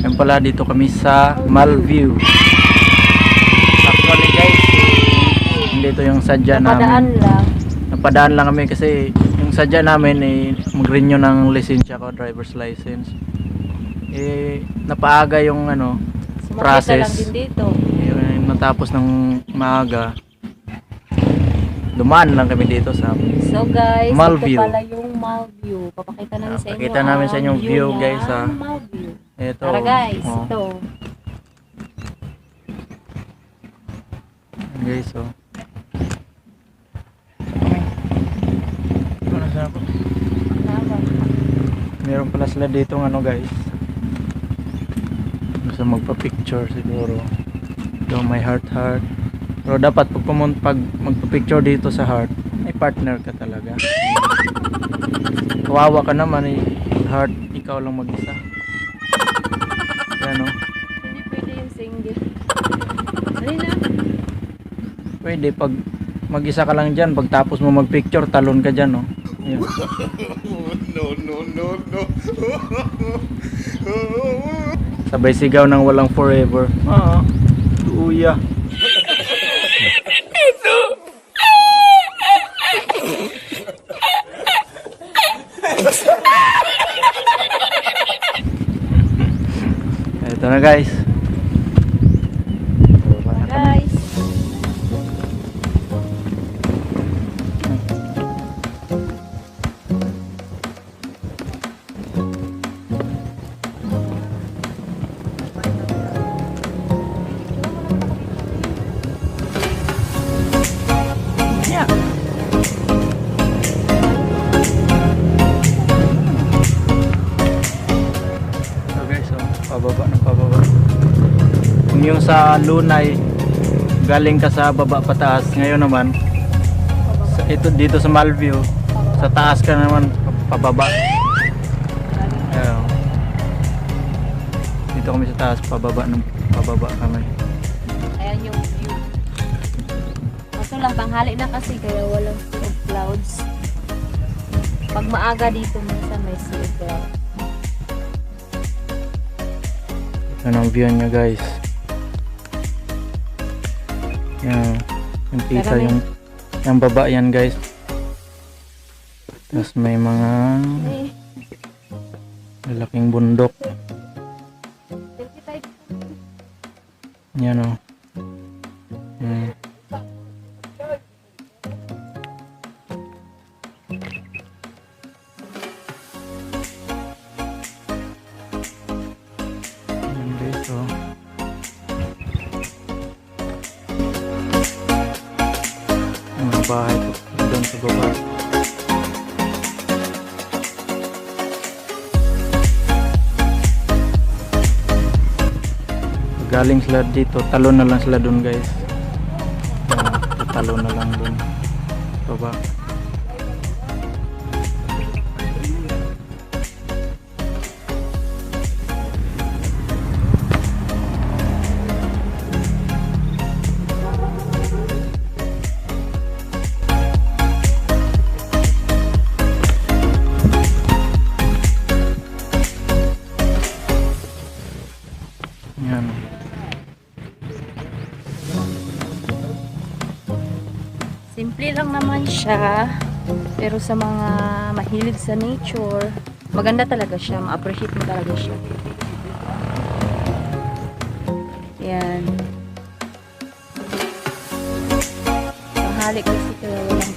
Yan pala, dito kami sa Malview. Actually guys, hindi ito yung sadya Napadaan namin. lang. Napadaan lang kami kasi yung sadya namin mag-renew ng lisensya ko, driver's license. Napaaga yung Sumakit process. lang din dito. Yung natapos ng maaga. Dumaan lang kami dito sa So guys, Malview. ito pala yung Malview. Papakita namin sa inyo. Pakita namin sa inyo ang view, niya, guys, ha. Malview. ito. Tara guys, Oh, ito. guys, oh. Meron pala sila dito guys. Gusto magpa-picture siguro. Ito may heart. Pero dapat pag magpa-picture dito sa heart, may partner ka talaga. Kawawa ka naman heart, ikaw lang mag-isa. Yan Hindi pwede yung single. Ano na? Pwede pag mag-isa ka lang dyan, pagtapos mo mag-picture, talon ka dyan, no? Yan. No. Sabay sigaw ng walang forever. Uya. Ito na guys. Guys. Yeah. So guys, pababa ng pababa. Kung yung sa Lunay galing ka sa baba pataas, ngayon naman ito dito sa Malview, sa taas ka naman pababa. Ayan. Dito kami sa taas, pababa kami. Ayan yung view. Kaso lang, tanghali na kasi kaya walang sea of clouds. Pag maaga dito, minsan may sea of clouds. Yan ang view niya guys. Yan. Yung pisa yung baba yan guys. Tapos may mga malaking bundok. Yan o. Yan guys o. Yung mga bahay doon sa baba. Galing sila dito, talon na lang sila doon guys. Talon na lang doon baba. Yan. Simple lang naman siya. Pero sa mga mahilig sa nature, maganda talaga siya. Ma-appreciate mo talaga siya. Yan. Tanghali kasi kaya walang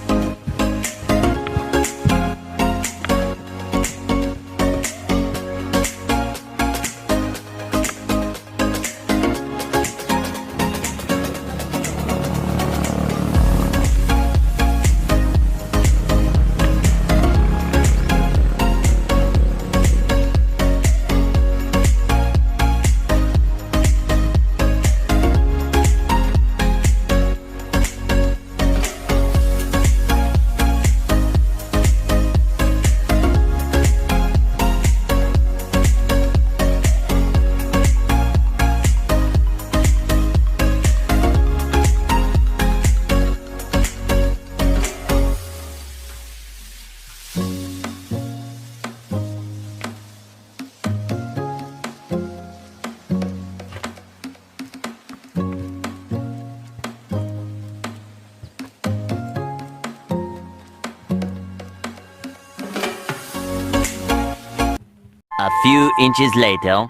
A few inches later.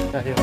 Tayo.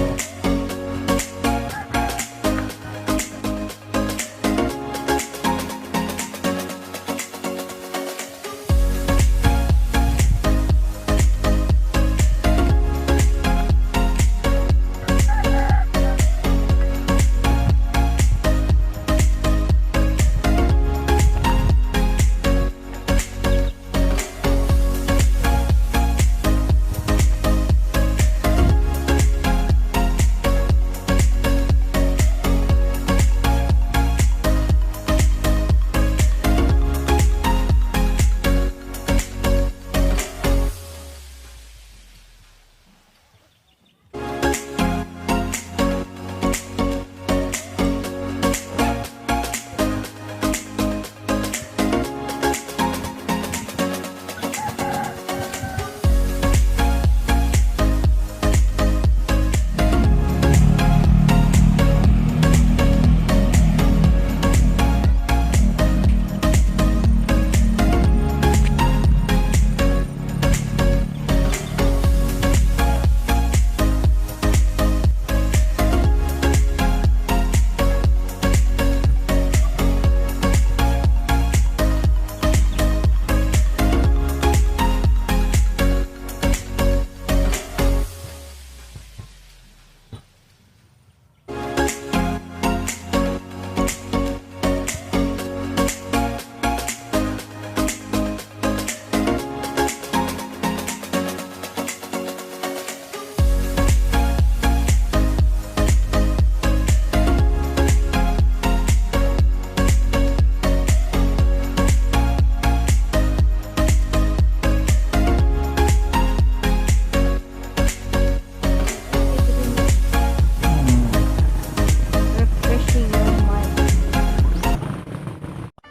Refreshing your mind.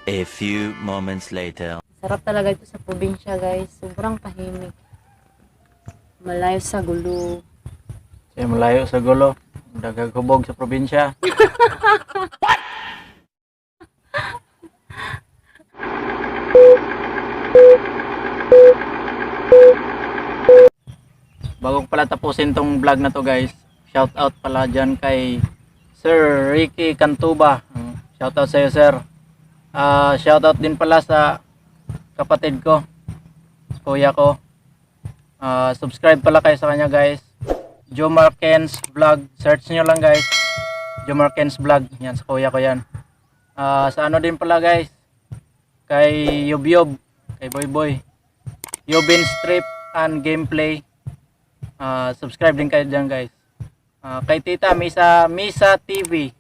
A few moments later. Sarap talaga ito sa probinsya, guys. Sobrang tahimik. Malayo sa gulo. Siya malayo sa gulo. Dagagubog sa probinsya. Bago ko pala tapusin tong vlog na to guys, shout out pala dyan kay Sir Ricky Cantuba. Shout out sa iyo sir. Shout out din pala sa kapatid ko, kuya ko. Subscribe pala kayo sa kanya guys. Joe Marquez Vlog, search nyo lang guys. Joe Marquez Vlog, yan sa kuya ko yan. Sa ano din pala guys, kay Yob, kay Boy Boy, Yobin Strip and Gameplay. Subscribe din kayo dyan guys. Kay Tita Misa TV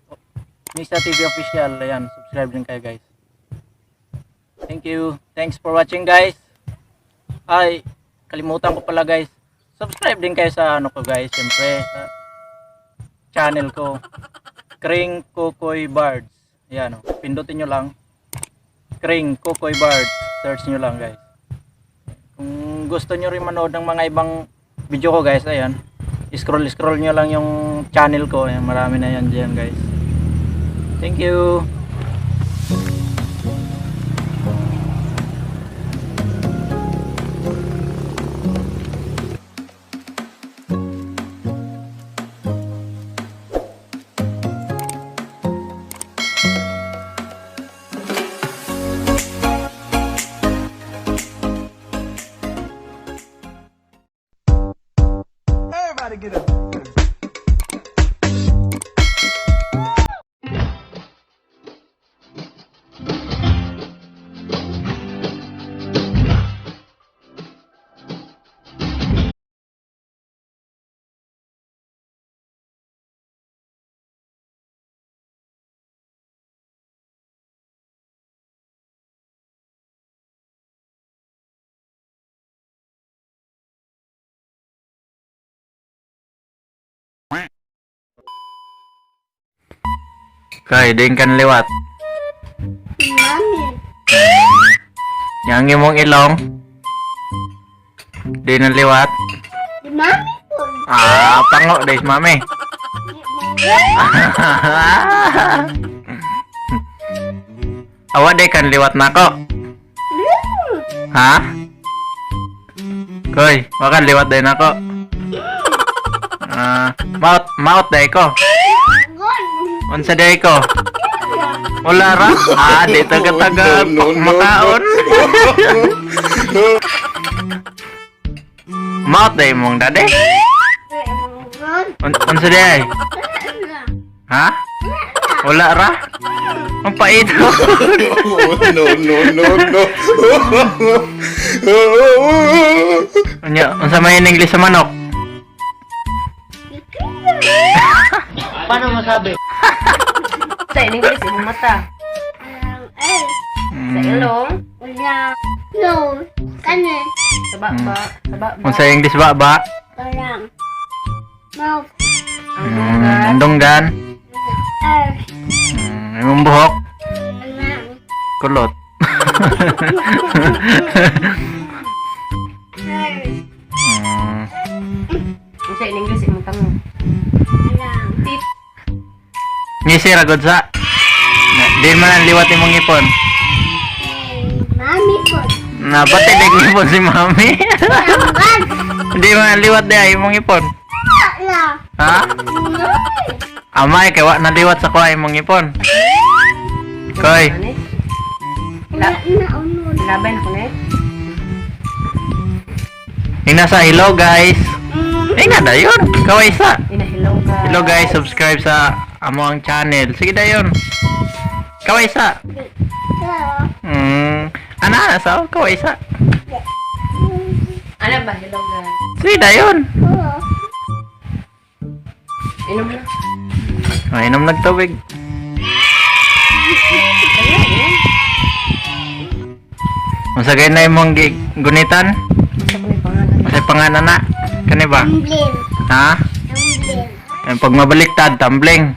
official, ayan, subscribe din kayo guys. Thank you, thanks for watching guys. Ay, kalimutan ko pala guys, subscribe din kayo sa ano ko guys, syempre sa channel ko, Kring Kukoy Bards. Ayan, pindutin nyo lang, Kring Kukoy Bards, search nyo lang guys. Kung gusto nyo rin manood ng mga ibang video ko guys, ayan, scroll nyo lang yung channel ko, ayan, marami na yan dyan guys. Thank you. Kay, din kan liwat. Mami. Yang imong ilong. Di na liwat. Mami po. Pango dahil mami. Awa day kan liwat nako. Ha? Koy, baka liwat din ako. Maot day ko. Unsa day ko? Wala ra? Dito ka taga makaon. Maot day mong dade? Unsa day? Ha? Wala ra? Ang pait ko. No. Unsa may in English sa manok? Paano masabi? Sa English, imong mata. Sa ilong, sa baba, sa baba. Unsa English ba? Ang dunggan, Andonggan. Imong buhok. Kulot. sa English, imong tango. Tip. Ngisi ra gud sa. Di man ang liwat imong ipon. Na pati dig ipon si mami. Di man ang liwat di imong ipon. Ha? Amay kay wa na liwat sa kuha imong ipon. Koy. Labay na ko na eh. Inasa hello guys. Nga dayon. Kaway sa. Hello guys. Hello guys, subscribe sa amo ang channel. Sige dayon. Kaway sa. Ana sa kaway sa. Ano ba? Hello guys. Sige dayon. Inom na. Inom nagtubig. Masagay na imong gunitan? Sa ko yung pangalan. Masay pangalan na. Kani ba? Ha? Ang pag mabaliktad, tumbling.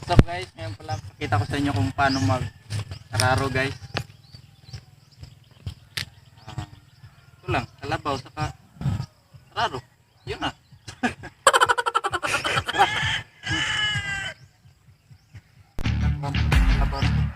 What's up guys? Ngayon pala pakita ko sa inyo kung paano mag-araro guys. Ito lang, kalabaw saka araro. Yun na. Kalabaw na.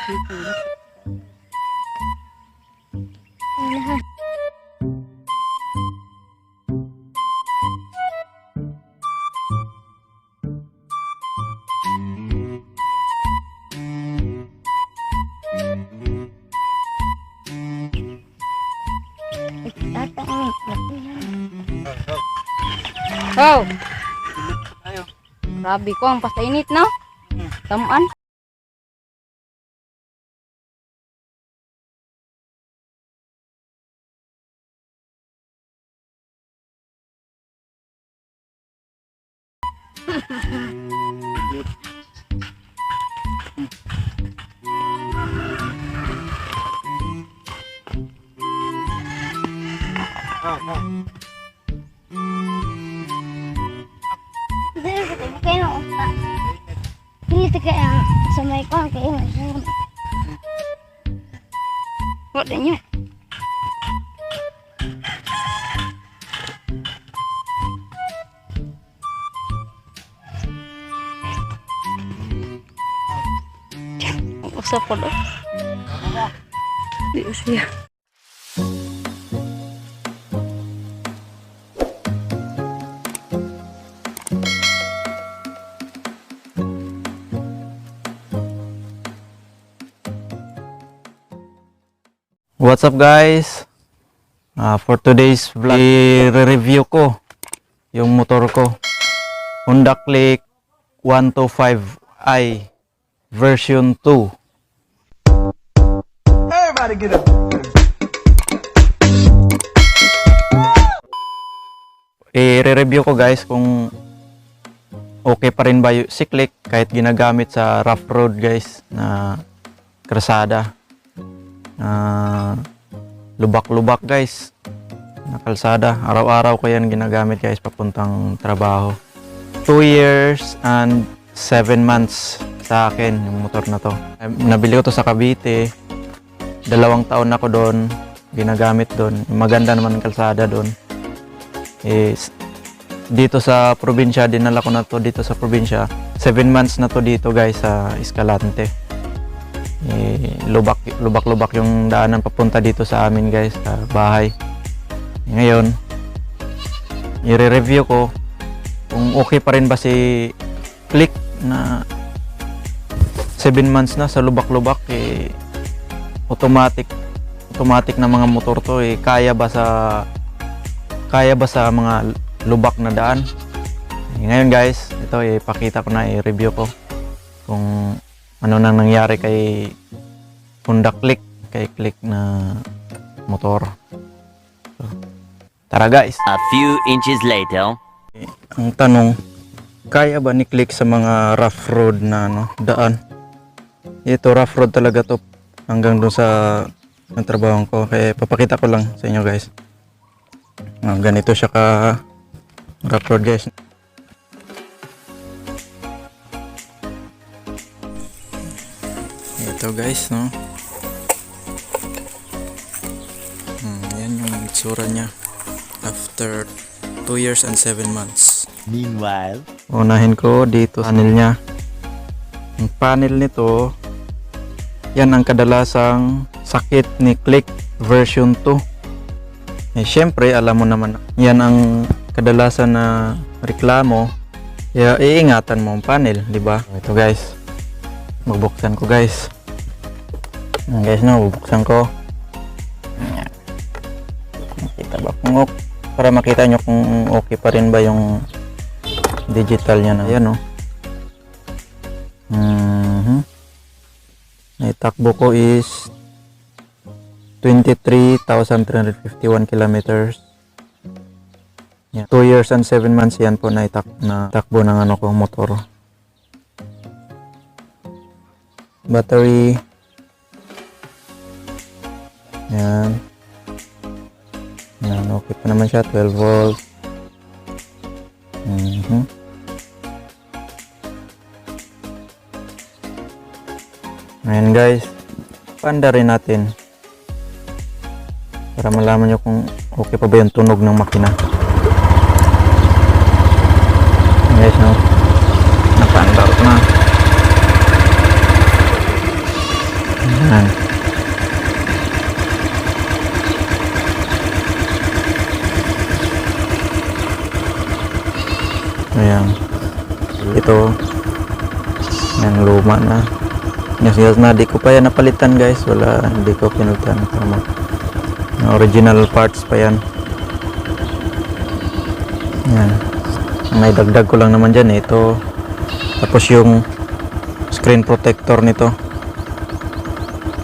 Oh. Grabe ko ang pasainit no. Tamaan. Kayo na Pilih kaya sa may kong kayo na. What nyo? Usap ko do. Di usia. What's up guys? For today's vlog, i-review ko yung motor ko. Honda Click 125i version 2. Everybody get up. I-review ko guys kung okay pa rin ba si Click kahit ginagamit sa rough road guys na krasada. Lubak-lubak guys na kalsada. Araw-araw ko yan ginagamit guys papuntang trabaho. 2 years and 7 months sa akin yung motor na to. Nabili ko to sa Cavite. 2 taon ako doon ginagamit doon. Maganda naman ang kalsada doon. Dito sa probinsya, dinala ko na to dito sa probinsya. 7 months na to dito guys sa Escalante. Lubak-lubak yung daanan papunta dito sa amin guys, sa bahay. Ngayon, i-review ko kung okay pa rin ba si Click na 7 months na sa lubak-lubak. Automatic na mga motor to, kaya ba sa mga lubak na daan. Ngayon guys, ito ipakita ko na, i-review ko kung ano nang nangyari kay Honda Click, kay Click na motor. So, tara guys. A few inches later. Ang tanong, kaya ba ni Click sa mga rough road na daan? Ito rough road talaga to hanggang doon sa trabaho ko. Kaya papakita ko lang sa inyo guys. Ganito siya ka rough road guys. Ito guys, no? Yan yung itsura niya after 2 years and 7 months. Meanwhile, Unahin ko dito sa panel niya. Ang panel nito, yan ang kadalasang sakit ni Click version 2. Syempre, alam mo naman, yan ang kadalasan na reklamo. Kaya iingatan mo ang panel, di ba? Ito guys, magbuksan ko guys. Guys, bubuksan ko. Makita ba kung para makita nyo kung okay pa rin ba yung digital niya na yan, no? Itakbo ko is 23,351 kilometers. 2 years and 7 months yan po na takbo ng ko motor. Battery, yan, okay pa naman siya, 12 volts. Ayan guys, panda rin natin para malaman nyo kung okay pa ba yung tunog ng makina. Guys, naka-andar ko na. ito. Yan, luma na. Yes, na di ko pa yan napalitan guys. Wala, hindi ko pinalitan. Original parts pa yan. Yan. Ang naidagdag ko lang naman dyan ito. Tapos yung screen protector nito.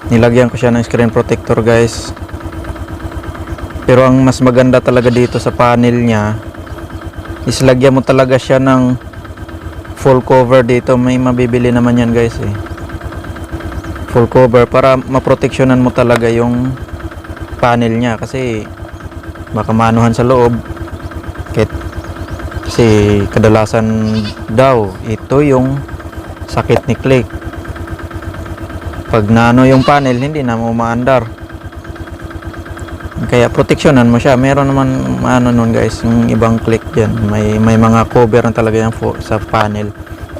Nilagyan ko siya ng screen protector guys. Pero ang mas maganda talaga dito sa panel niya is lagyan mo talaga siya ng full cover dito. May mabibili naman yan guys eh. Full cover para maproteksyonan mo talaga yung panel niya kasi baka maanuhan sa loob. Kasi kadalasan daw ito yung sakit ni click. Pag naano yung panel hindi na mo maandar. Kaya proteksyonan mo siya. Meron naman ano nun guys, yung ibang click diyan. May mga cover na talaga yan sa panel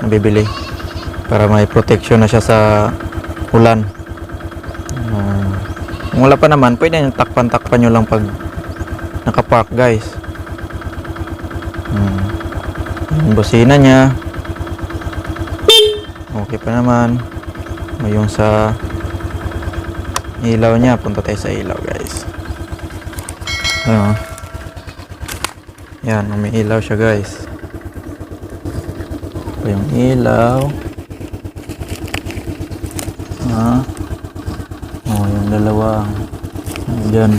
na bibili para may protection na siya sa ulan. Kung wala pa naman, pwede yung takpan-takpan nyo lang pag nakapark guys. Yung busina niya okay pa naman. Yung sa ilaw niya, punta tayo sa ilaw guys. Ayun. Yan, may ilaw siya guys. Ito yung ilaw. Yung dalawa dyan.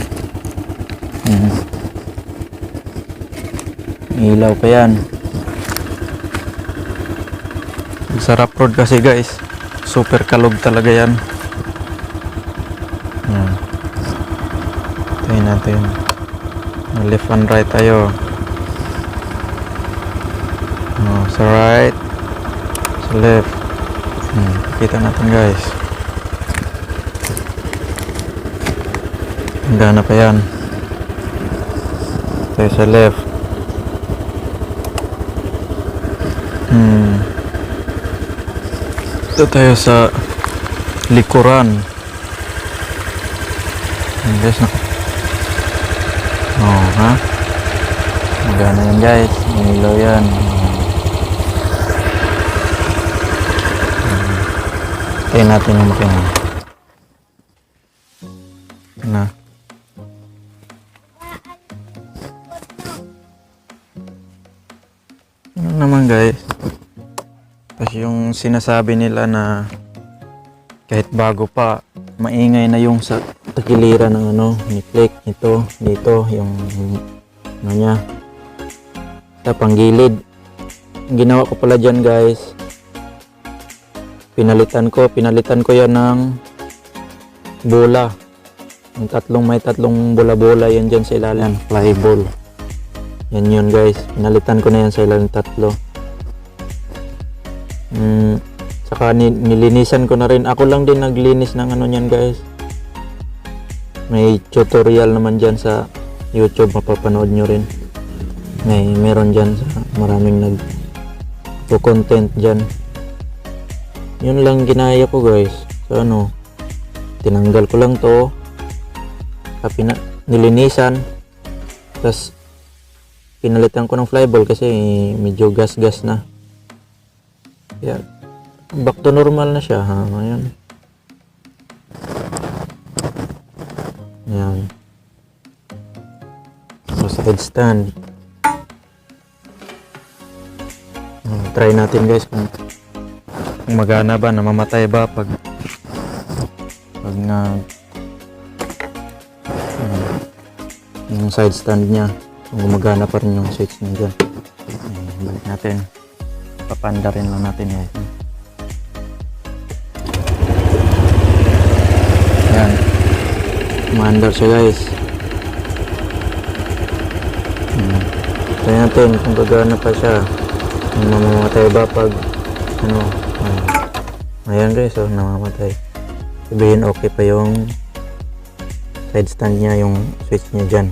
Ilaw pa yan. Sa rough road kasi guys, super kalog talaga yan. Tayo natin left and right tayo. Sa right, sa left. Kita natin guys. Gana pa yan. Tayo sa left. Ito tayo sa likuran. Guys, no? Magana yan guys. Ilaw yan. Tayo natin yung makina. Na. Ano naman guys? Tapos yung sinasabi nila na kahit bago pa, maingay na yung sa takiliran ng ni click ito, dito, yung ano niya. Sa panggilid. Ang ginawa ko pala dyan guys, pinalitan ko yan ng bola. May tatlong bola-bola yan dyan sa ilalim. Fly ball. Yan yun guys. Pinalitan ko na yan sa ilalim tatlo. Saka nilinisan ko na rin. Ako lang din naglinis ng ano niyan guys. May tutorial naman dyan sa YouTube. Mapapanood nyo rin. Meron dyan sa maraming content dyan. Yun lang ginaya ko guys. So tinanggal ko lang to. Nilinisan. Tapos pinalitan ko ng flyball kasi medyo gas-gas na. Kaya back to normal na siya. Ayan. Ayan. So side stand. Try natin guys kung magana ba, namamatay ba pag yung side stand niya, kung gumagana pa rin yung switch niya dyan. Balik natin, papanda rin lang natin guys. Yan, umaandar siya guys. Try natin kung gagana pa siya, kung mamamatay ba pag ayan guys, namamatay. Sabihin okay pa yung side stand niya, yung switch niya dyan.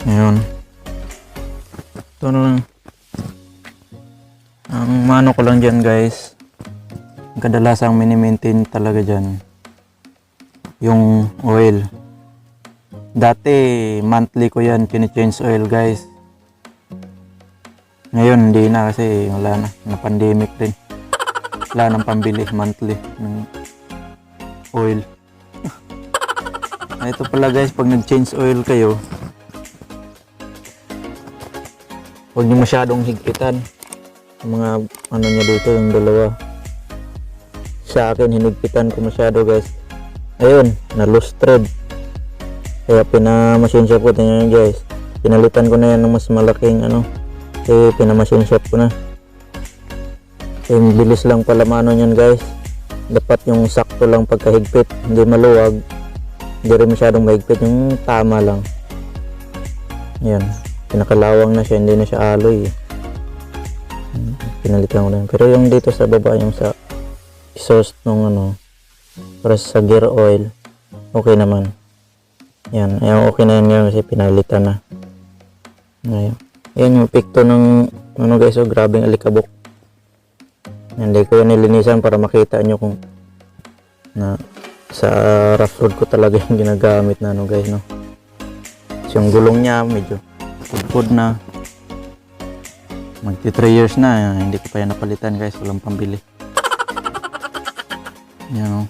Ngayon ito na lang ang mano ko lang dyan guys. Kadalasang mini-maintain talaga dyan yung oil. Dati monthly ko yan change oil guys. Ngayon hindi na kasi wala na pandemic din. Wala nang pambili monthly ng oil. Ito pala guys, pag nag-change oil kayo, huwag niyo masyadong higpitan. Yung mga ano niya dito, yung dalawa. Sa akin, hinigpitan ko masyado guys. Ayun, na loose thread. Kaya pinamachine shop ko. Tingnan nyo guys. Pinalitan ko na yan ng mas malaking ano. Kaya pinamachine shop ko na. Yung bilis lang pala mano yan guys. Dapat yung sakto lang pagkahigpit. Hindi maluwag. Hindi rin masyadong mahigpit. Yung tama lang. Yan. Pinakalawang na siya. Hindi na siya aloy. Pinalitan ko na yan. Pero yung dito sa baba, yung sa exhaust nung ano, para sa gear oil, okay naman. Yan, ayan, okay na yan ngayon kasi pinalitan na. Ayan. Yan yung epekto ng ano guys, oh, grabing alikabok. Yan, hindi ko yan nilinisan para makita nyo kung na sa rough road ko talaga yung ginagamit na ano guys, no. So, yung gulong niya medyo pudpud na. Magti 3 years na, hindi ko pa yan napalitan guys, walang pambili. Yan, oh.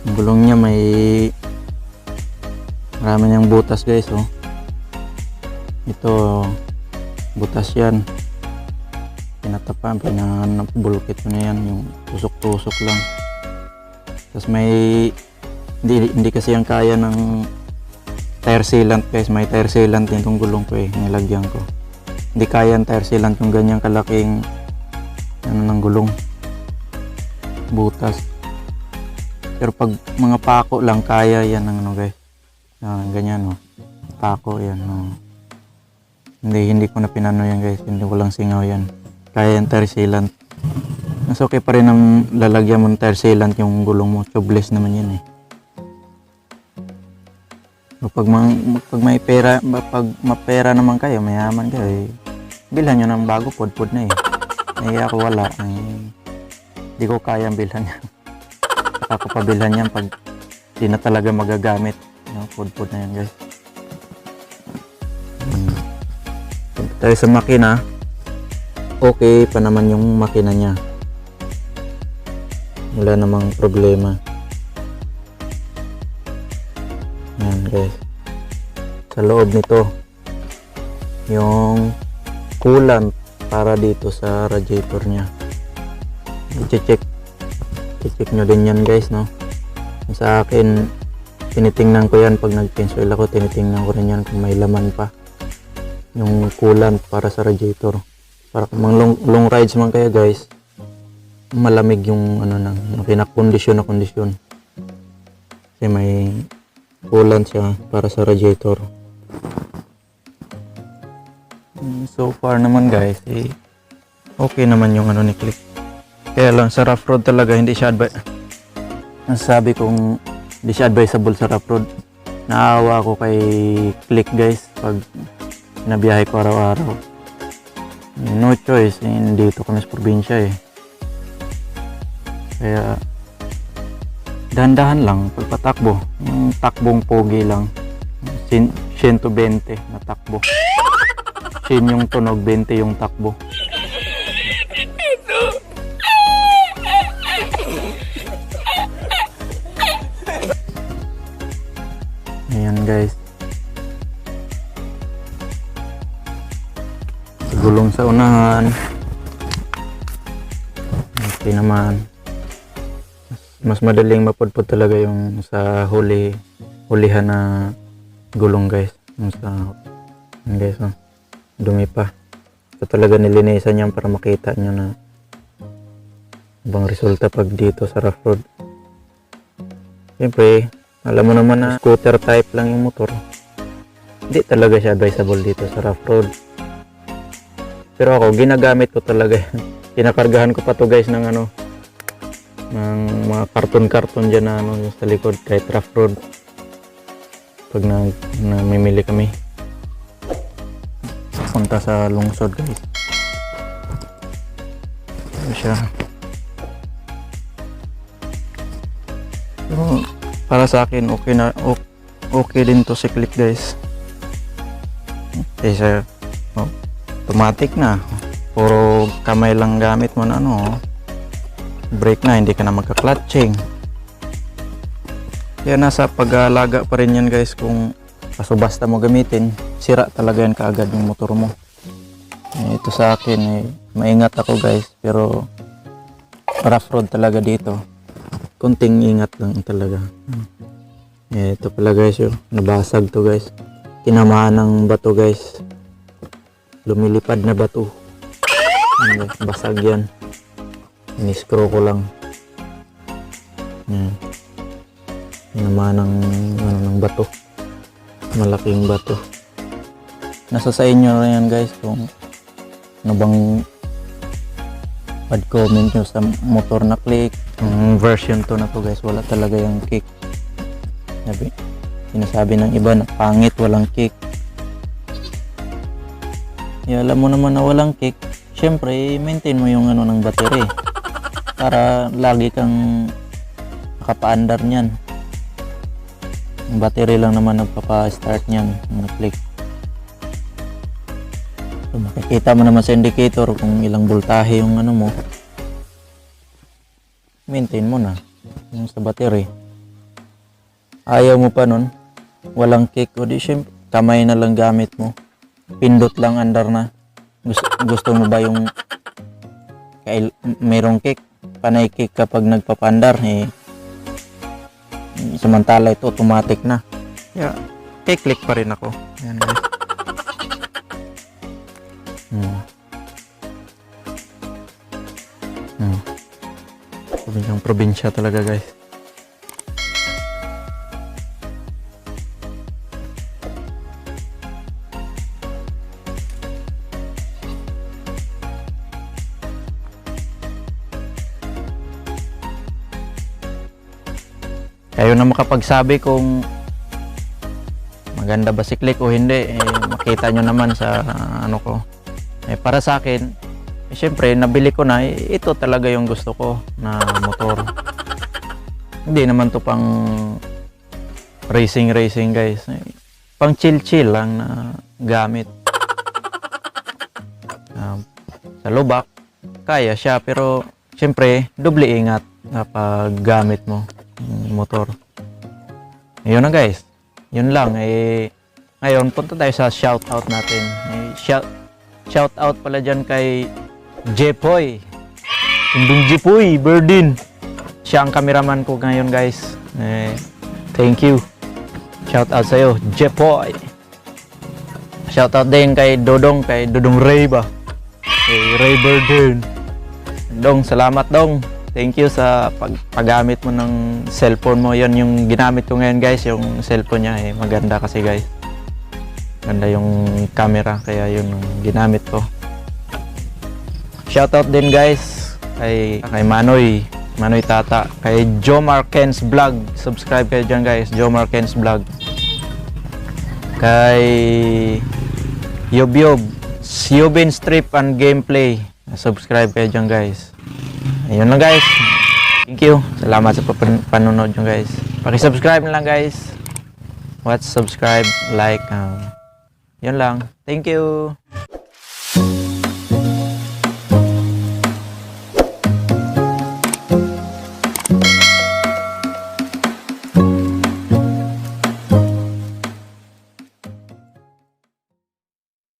Yung gulong niya may marami niyang butas guys, oh. Ito butas yan, pinatapan, pinabulkit ko na yan, yung tusok-tusok lang. Tapos may hindi kasi yung kaya ng tire sealant guys, may tire sealant din itong gulong ko nilagyan ko. Hindi kaya ang tire sealant yung ganyang kalaking ano ng gulong, butas. Pero pag mga pako lang, kaya yan ng ano guys. Ganyan, no. Pako yan, no. Hindi ko na pinano yan guys. Hindi ko lang singaw yan. Kaya yan tire sealant. Mas okay pa rin ang lalagyan mo ng tire sealant yung gulong mo. Tubeless naman yan eh. So, pag may pera, pag mapera naman kayo, mayaman kayo, bilhan nyo ng bago, pud-pud na eh. Ako wala. Hindi ko kayang bilhan yan. Ako pabilhan yan pag di na talaga magagamit. Pud-pud na yan guys. Tayo sa makina, okay pa naman yung makina niya. Wala namang problema. Yan guys. Sa loob nito, yung coolant para dito sa radiator niya. I-check nyo din yan guys, no. Sa akin, tinitingnan ko yan pag nag-change oil ako, tinitingnan ko rin yan kung may laman pa yung coolant para sa radiator. Para kung long rides man kayo guys, malamig yung ano nang pinakondisyon na kondisyon. Kasi may coolant siya para sa radiator. So far naman guys, okay naman yung ano ni Click. Kaya lang sa rough road talaga hindi siya nasabi kong hindi siya advisable sa rough road. Naawa ako kay Click guys pag nabiyahe ko araw-araw. No choice, dito kami sa probinsya eh. Kaya dahan-dahan lang pagpatakbo. Yung takbong pogi lang. 120 na takbo. 10 yung tunog, 20 yung takbo. Ayan guys. Gulong sa unahan. Okay naman. Mas madaling mapudpud talaga yung sa hulihan na gulong guys. Yung sa guys, oh. Dumi pa. So talaga nilinisan yan para makita nyo na ibang resulta pag dito sa rough road. Siyempre, alam mo naman na scooter type lang yung motor. Hindi talaga siya advisable dito sa rough road. Pero ako, ginagamit ko talaga yan. Kinakargahan ko pa to guys ng ano, ng mga karton-karton dyan na ano, sa likod kahit rough road. Pag namimili kami. Punta sa lungsod guys. Ito siya. Pero para sa akin okay na okay din to si click guys. Kasi automatic na, puro kamay lang gamit mo na brake na, hindi ka na magka-clutching. Kaya nasa pag-aalaga pa rin yan guys. Kung basta mo gamitin, sira talaga yan kaagad yung motor mo. Ito sa akin maingat ako guys, pero rough road talaga dito, konting ingat lang talaga. Ito pala guys, nabasag to guys, tinamaan ng bato guys, lumilipad na bato. Basag yan, ini-screw ko lang. Tinamaan ng bato, malaking bato. Nasa sa inyo rin yan guys, kung ano bang bad comment nyo sa motor na click. Version 2 na to guys, wala talaga yung kick. Sinasabi ng iba na pangit, walang kick. Alam mo naman na walang kick, syempre maintain mo yung ng battery para lagi kang nakapaandar niyan. Yung battery lang naman nagpapa-start niyan ng click. So, makikita mo naman sa indicator kung ilang voltahe yung mo, maintain mo na yung sa battery. Ayaw mo pa nun, walang kick, o di syempre kamay na lang gamit mo, pindot lang andar na. Gusto mo ba yung mayroong kick, panay kick kapag nagpapandar, samantala ito automatic na. Click pa rin ako. Ayan guys. Probinsya talaga guys. Kayo na makapagsabi kung maganda ba si click o hindi, makita nyo naman sa ko. Para sa akin, syempre nabili ko na, ito talaga yung gusto ko na motor. Hindi naman to pang racing guys, pang chill lang na gamit. Sa lubak kaya siya, pero syempre doble ingat kapag gamit mo yung motor. Yun na guys, yun lang. Ngayon punta tayo sa shoutout natin. Shoutout pala dyan kay Jepoy, Tundong Jepoy Berdin. Siya ang cameraman ko ngayon guys. Thank you, shoutout sa'yo Jepoy. Shoutout din kay Dodong Ray ba, kay Ray Berdin. Dong, salamat Dong. Thank you sa paggamit mo ng cellphone mo. Yan yung ginamit ko ngayon guys, yung cellphone niya. Maganda kasi guys, ganda yung camera, kaya yun yung ginamit ko. Shoutout din guys kay Manoy Tata, kay Joe Marquez Vlog. Subscribe kayo dyan guys, Joe Marquez Vlog. Kay Yobin Strip and Gameplay. Subscribe kayo dyan guys. Ayun lang guys. Thank you. Salamat sa panonood nyo guys. Paki-subscribe na lang guys. Watch, subscribe, like. Yun lang. Thank you.